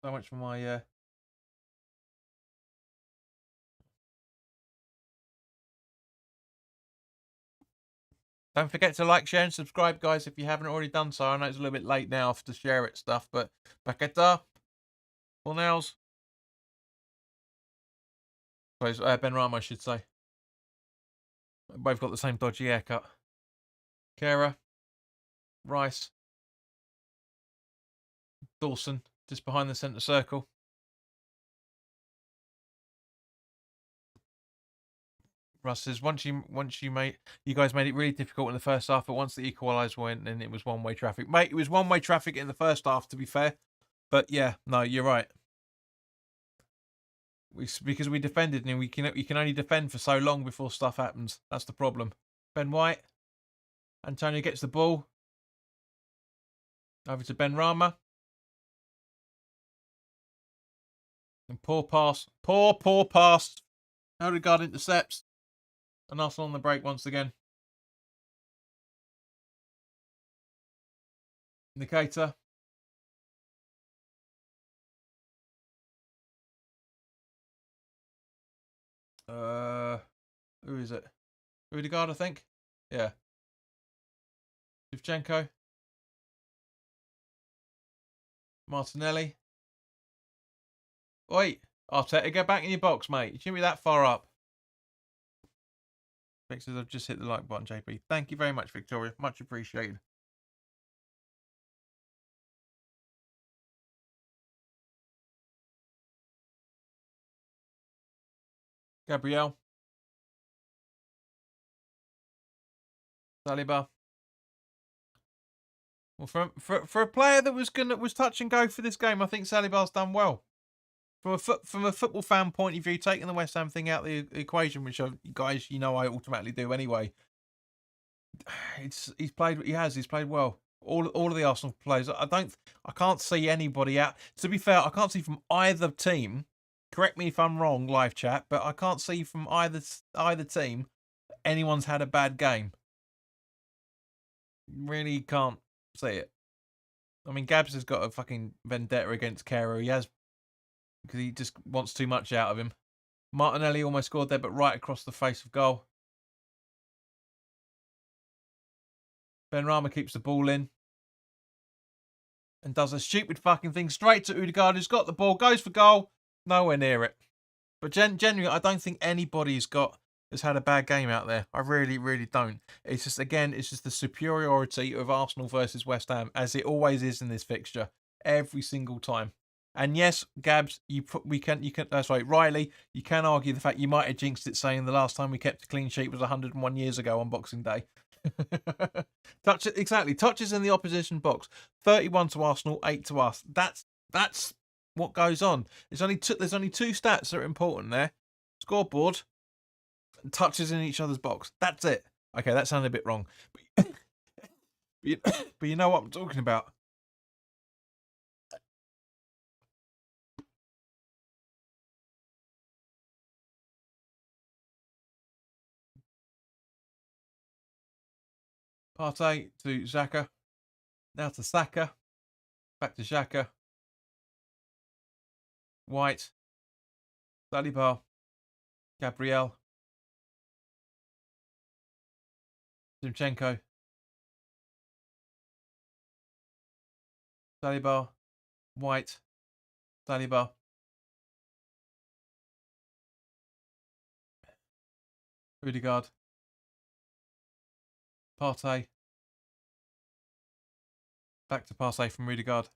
So much for my Don't forget to like, share, and subscribe, guys, if you haven't already done so. I know it's a little bit late now to share it stuff, but Paqueta, Fornals, Ben Rama, I should say. Both got the same dodgy haircut. Kara, Rice, Dawson, just behind the centre circle. Russ says you guys made it really difficult in the first half, but once the equaliser went, then it was one-way traffic. Mate, it was one-way traffic in the first half, to be fair. But yeah, no, you're right. Because we defended, and you can only defend for so long before stuff happens. That's the problem. Ben White, Antonio gets the ball over to Ben Rama, and poor pass. Poor pass. Odegaard intercepts. And Arsenal on the break once again. Nikita. Who is it? Odegaard, I think. Yeah. Shevchenko. Martinelli. Wait. Arteta, go back in your box, mate. You shouldn't be that far up. Fixes, I've just hit the like button, JP. Thank you very much, Victoria. Much appreciated. Gabriel. Saliba. Well, for a player that was touch and go for this game, I think Saliba's done well. From a football fan point of view, taking the West Ham thing out of the equation, which guys, you know, I automatically do anyway. He's played well. All of the Arsenal players. I can't see anybody out. To be fair, I can't see from either team. Correct me if I'm wrong, live chat, but I can't see from either team anyone's had a bad game. Really can't see it. I mean, Gabs has got a fucking vendetta against Caro. He has, because he just wants too much out of him. Martinelli almost scored there, but right across the face of goal. Ben Rama keeps the ball in and does a stupid fucking thing straight to Odegaard, who's got the ball, goes for goal, nowhere near it. But genuinely, I don't think anybody's has had a bad game out there. I really, really don't. It's just, again, it's just the superiority of Arsenal versus West Ham, as it always is in this fixture, every single time. And yes, Gabs, Riley, you can argue the fact you might have jinxed it, saying the last time we kept a clean sheet was 101 years ago on Boxing Day. Touches in the opposition box. 31 to Arsenal, 8 to us. That's what goes on. There's only two stats that are important there. Scoreboard and touches in each other's box. That's it. Okay, that sounded a bit wrong. But you know what I'm talking about. Partey to Xhaka. Now to Saka. Back to Xhaka. White. Saliba. Gabriel. Zinchenko. Saliba. White. Saliba. Odegaard. Partey. Back to Partey from Odegaard.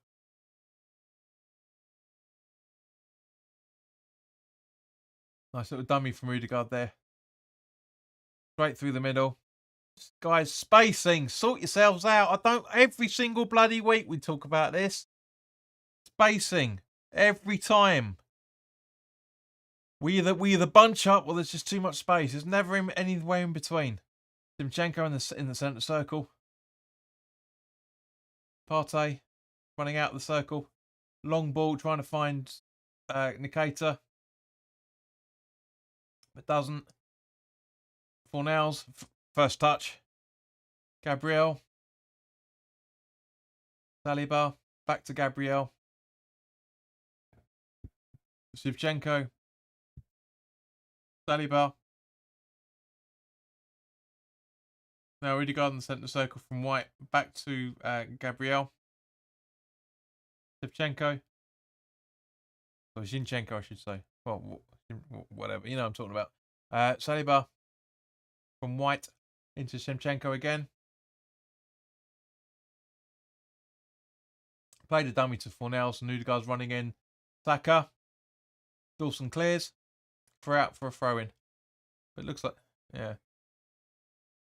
Nice little dummy from Odegaard there. Straight through the middle. Guys, spacing. Sort yourselves out. Every single bloody week we talk about this. Spacing. Every time. We either bunch up or there's just too much space. There's never anywhere in between. Zinchenko in the centre circle. Partey running out of the circle. Long ball trying to find Nikita. But doesn't. Fornals, first touch. Gabriel. Saliba. Back to Gabriel. Shevchenko. Saliba. Now Odegaard in the centre circle from White. Back to Gabriel. Shevchenko. Or Zinchenko, I should say. Well, whatever. You know what I'm talking about. Saliba from White into Shevchenko again. Played a dummy to Fornells, and Odegaard's running in. Saka. Dawson clears. Out for a throw-in. But it looks like, yeah.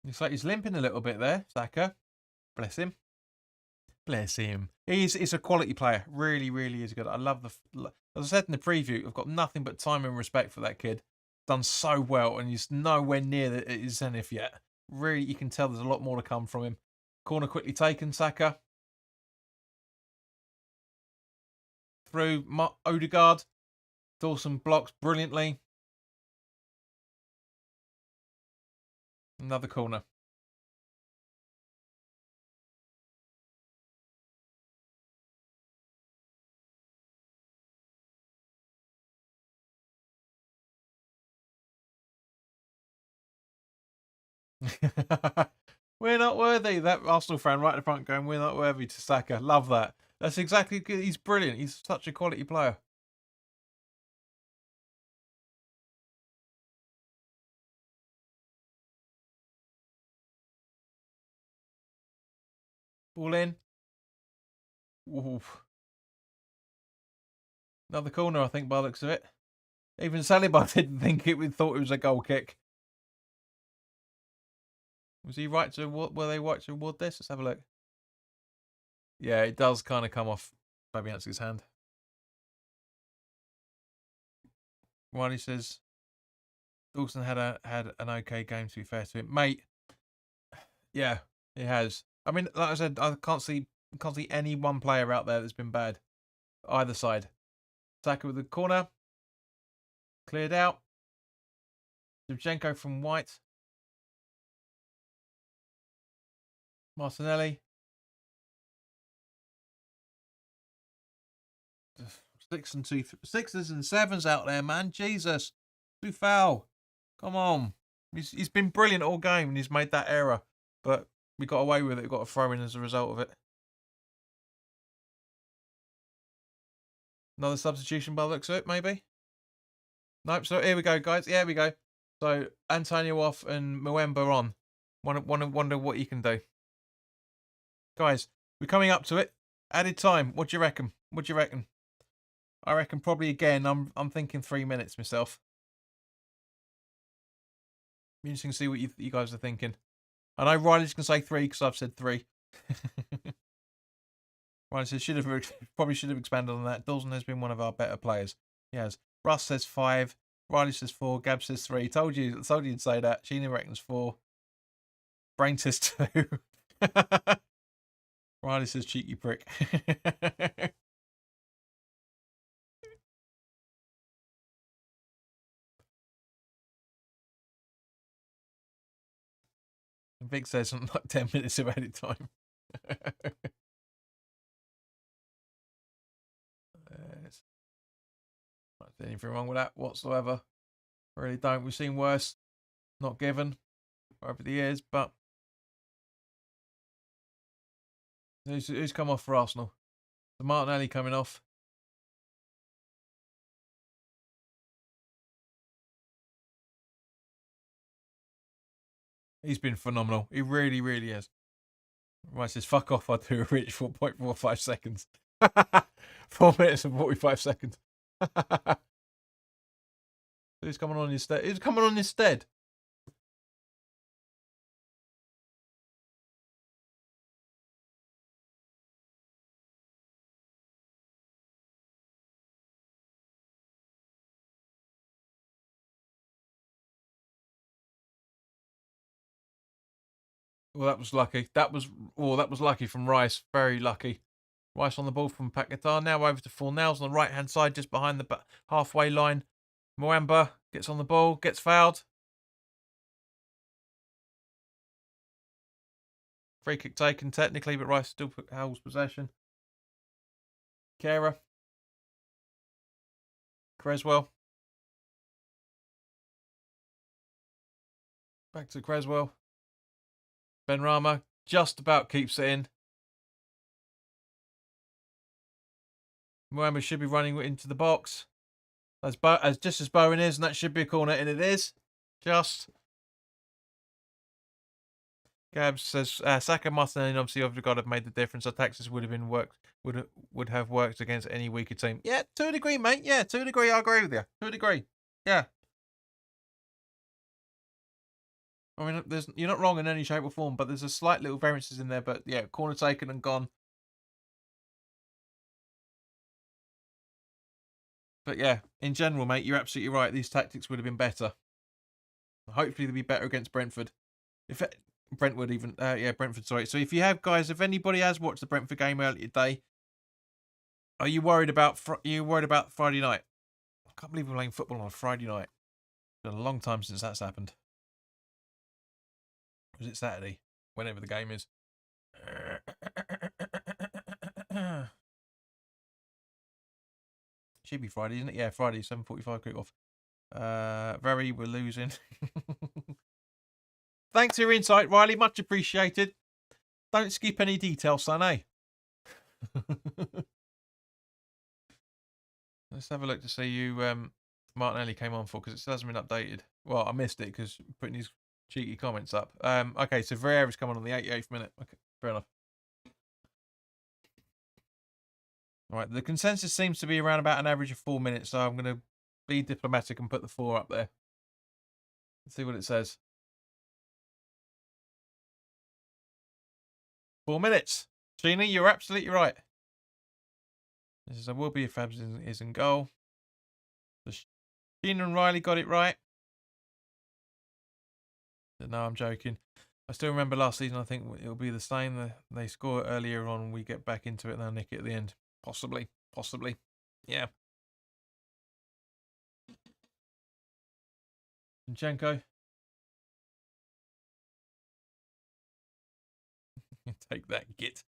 Looks like he's limping a little bit there, Saka. Bless him. Bless him. He's a quality player. Really, really is good. I love as I said in the preview, I've got nothing but time and respect for that kid. Done so well, and he's nowhere near his zenith yet. Really, you can tell there's a lot more to come from him. Corner quickly taken, Saka. Through Odegaard. Dawson blocks brilliantly. Another corner. We're not worthy. That Arsenal fan right at the front going, we're not worthy to Saka. Love that. That's exactly, he's brilliant. He's such a quality player. Ball in. Ooh. Another corner, I think, by the looks of it. Even Saliba didn't think thought it was a goal kick. Was he right to were they right to award this? Let's have a look. Yeah, it does kind of come off Fabianski's hand. Riley says Dawson had an okay game, to be fair to him. Mate, yeah, he has. I mean, like I said, I can't see any one player out there that's been bad. Either side. Saka with the corner. Cleared out. Zinchenko from White. Martinelli. Sixes and sevens out there, man. Jesus. Too foul. Come on. He's been brilliant all game and he's made that error. But we got away with it. We got a throw in as a result of it. Another substitution by the looks of it, maybe? Nope. So here we go, guys. Yeah, here we go. So Antonio off and Mwemba on. Wonder what you can do. Guys, we're coming up to it. Added time. What do you reckon? What do you reckon? I reckon probably again. I'm thinking 3 minutes myself. Interesting to see what you guys are thinking. I know Riley's gonna say 3 because I've said 3. Riley says probably should have expanded on that. Dawson has been one of our better players. He has. Russ says 5. Riley says 4. Gab says 3. Told you you'd say that. Sheena reckons 4. Brain says 2. Riley says cheeky prick. Vic says something like 10 minutes of edit time. Not anything wrong with that whatsoever. Really don't. We've seen worse. Not given over the years, but who's come off for Arsenal? The Martinelli coming off. He's been phenomenal. He really, really is. Right, says fuck off. I do a rich 4.45 seconds. 4 minutes and 45 seconds. Who's coming on instead? Who's coming on instead? Well, that was lucky. That was lucky from Rice. Very lucky. Rice on the ball from Paquetá. Now over to Fornells on the right-hand side, just behind the halfway line. Mwemba gets on the ball, gets fouled. Free kick taken technically, but Rice still holds possession. Kera. Creswell. Back to Creswell. Benrahma just about keeps it in. Mohammed should be running into the box. Just as Bowen is, and that should be a corner, and it is. Just. Gabs says Saka, Martinelli, and obviously Odegaard have made the difference. Our taxes would have worked against any weaker team. Yeah, to a degree, mate. Yeah, to a degree, I agree with you. To a degree, yeah. I mean, you're not wrong in any shape or form, but there's a slight little variances in there. But yeah, corner taken and gone. But yeah, in general, mate, you're absolutely right. These tactics would have been better. Hopefully, they'll be better against Brentford. Brentwood even, Brentford. Sorry. So if you have, guys, if anybody has watched the Brentford game earlier today, are you worried about? Friday night? I can't believe we're playing football on a Friday night. It's been a long time since that's happened. Was it Saturday? Whenever the game is. Should be Friday, isn't it? Yeah, Friday, 7:45 kick-off. We're losing. Thanks for your insight, Riley. Much appreciated. Don't skip any details, son, eh? Let's have a look to see who Martinelli came on for, because it still hasn't been updated. Well, I missed it because putting his cheeky comments up. Okay, so Vieira's coming on the 88th minute. Okay, fair enough. All right, the consensus seems to be around about an average of 4 minutes, so I'm going to be diplomatic and put the 4 up there. Let's see what it says. 4 minutes. Sheena, you're absolutely right. This is, I will be if Fabs is in goal. So Sheena and Riley got it right. No, I'm joking. I still remember last season, I think it'll be the same. They score earlier on, we get back into it, and they'll nick it at the end. Possibly. Yeah. Zinchenko. Take that, git.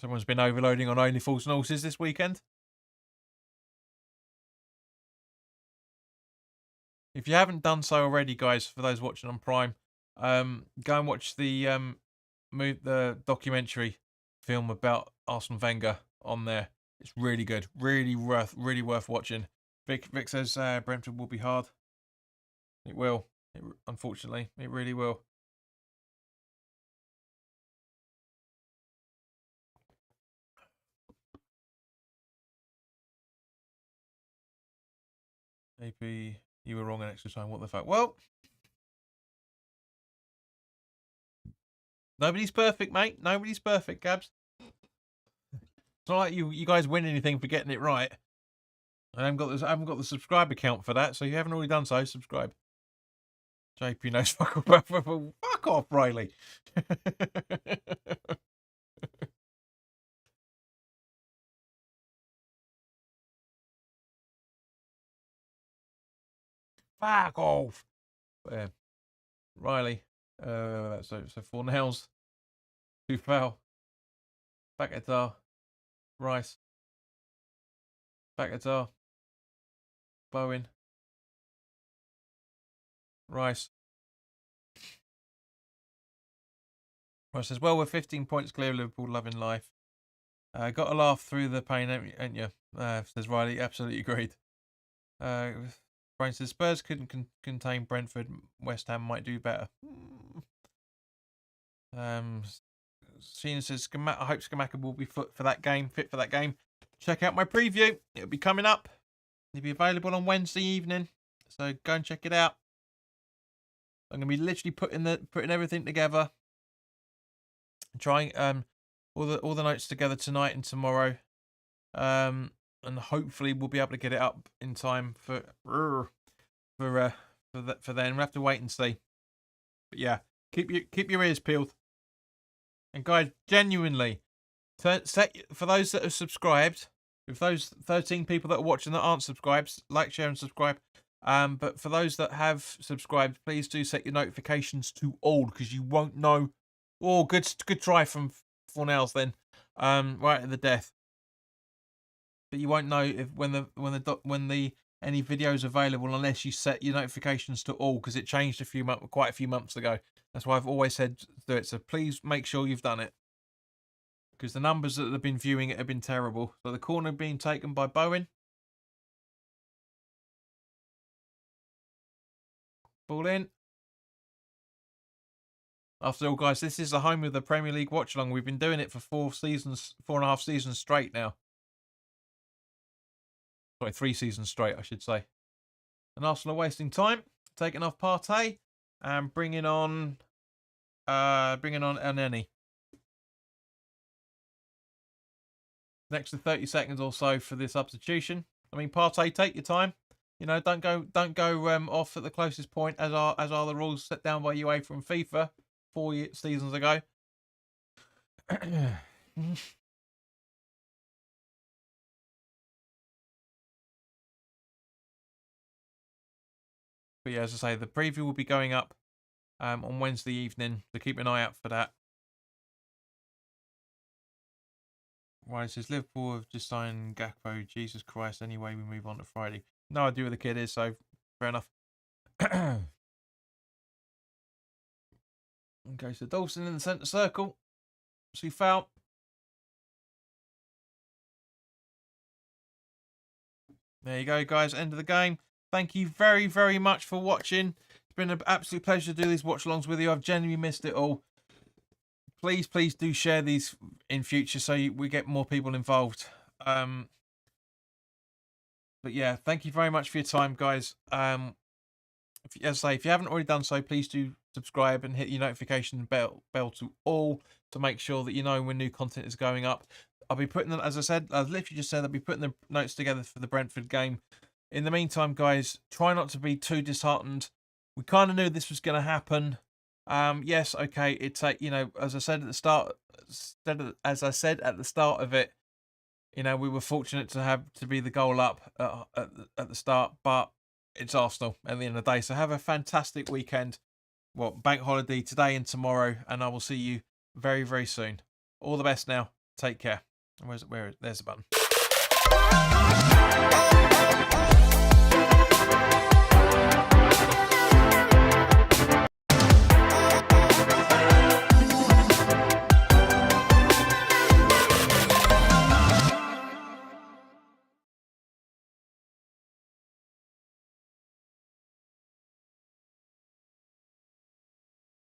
Someone's been overloading on Only Fools and Horses this weekend. If you haven't done so already, guys, for those watching on Prime, go and watch the documentary film about Arsene Wenger on there. It's really good, really worth watching. Vic says Brentford will be hard. It will. Unfortunately, it really will. AP, you were wrong in extra time. What the fuck? Well, nobody's perfect, mate. Nobody's perfect, Gabs. It's not like you guys win anything for getting it right. I haven't got the subscriber count for that, so if you haven't already done so, subscribe. JP knows fuck off. Fuck off, Riley. Fuck off. Riley. So 4 nails. 2 foul. Paquetá. Rice. Paquetá. Bowen. Rice. Rice says, well, we're 15 points clear of Liverpool, loving life. Got a laugh through the pain, ain't you? Says Riley. Absolutely agreed. Brian says, Spurs couldn't contain Brentford. West Ham might do better. Sheena says, I hope Skamaka will be fit for that game. Check out my preview. It'll be coming up. It'll be available on Wednesday evening. So go and check it out. I'm going to be literally putting everything together. Trying all the notes together tonight and tomorrow. And hopefully we'll be able to get it up in time for then. We'll have to wait and see. But yeah, keep your ears peeled. And guys, genuinely, for those that have subscribed, if those 13 people that are watching that aren't subscribed, like, share, and subscribe. But for those that have subscribed, please do set your notifications to all, because you won't know. Oh, good try from 4 nails then, right at the death. But you won't know if when the any videos available unless you set your notifications to all, because it changed quite a few months ago. That's why I've always said to do it. So please make sure you've done it, because the numbers that have been viewing it have been terrible. So the corner being taken by Bowen. Ball in. After all, guys, this is the home of the Premier League watch along. We've been doing it for 4.5 seasons straight now. Sorry, 3 seasons straight, I should say. And Arsenal are wasting time, taking off Partey and bringing on Elneny. Next to 30 seconds or so for the substitution. I mean, Partey, take your time. You know, don't go off at the closest point, as are the rules set down by UEFA and FIFA 4 seasons ago. But yeah, as I say, the preview will be going up on Wednesday evening, so keep an eye out for that. Right, it says Liverpool have just signed Gakpo. Jesus Christ, anyway, we move on to Friday. No idea who the kid is, so fair enough. Okay, so Dawson in the centre circle. See foul. There you go, guys. End of the game. Thank you very, very much for watching. It's been an absolute pleasure to do these watch-alongs with you. I've genuinely missed it all. Please, please do share these in future so we get more people involved. But yeah, thank you very much for your time, guys. As I say, if you haven't already done so, please do subscribe and hit your notification bell to all to make sure that you know when new content is going up. I'll be putting them, as I said, I've literally just said I'll be putting the notes together for the Brentford game. In the meantime, guys, try not to be too disheartened. We kind of knew this was going to happen. Yes, okay, it's as I said at the start, of it, you know, we were fortunate to be the goal up at the start, but it's Arsenal at the end of the day. So have a fantastic weekend. Well, bank holiday today and tomorrow, and I will see you very, very soon. All the best now. Take care. There's the button.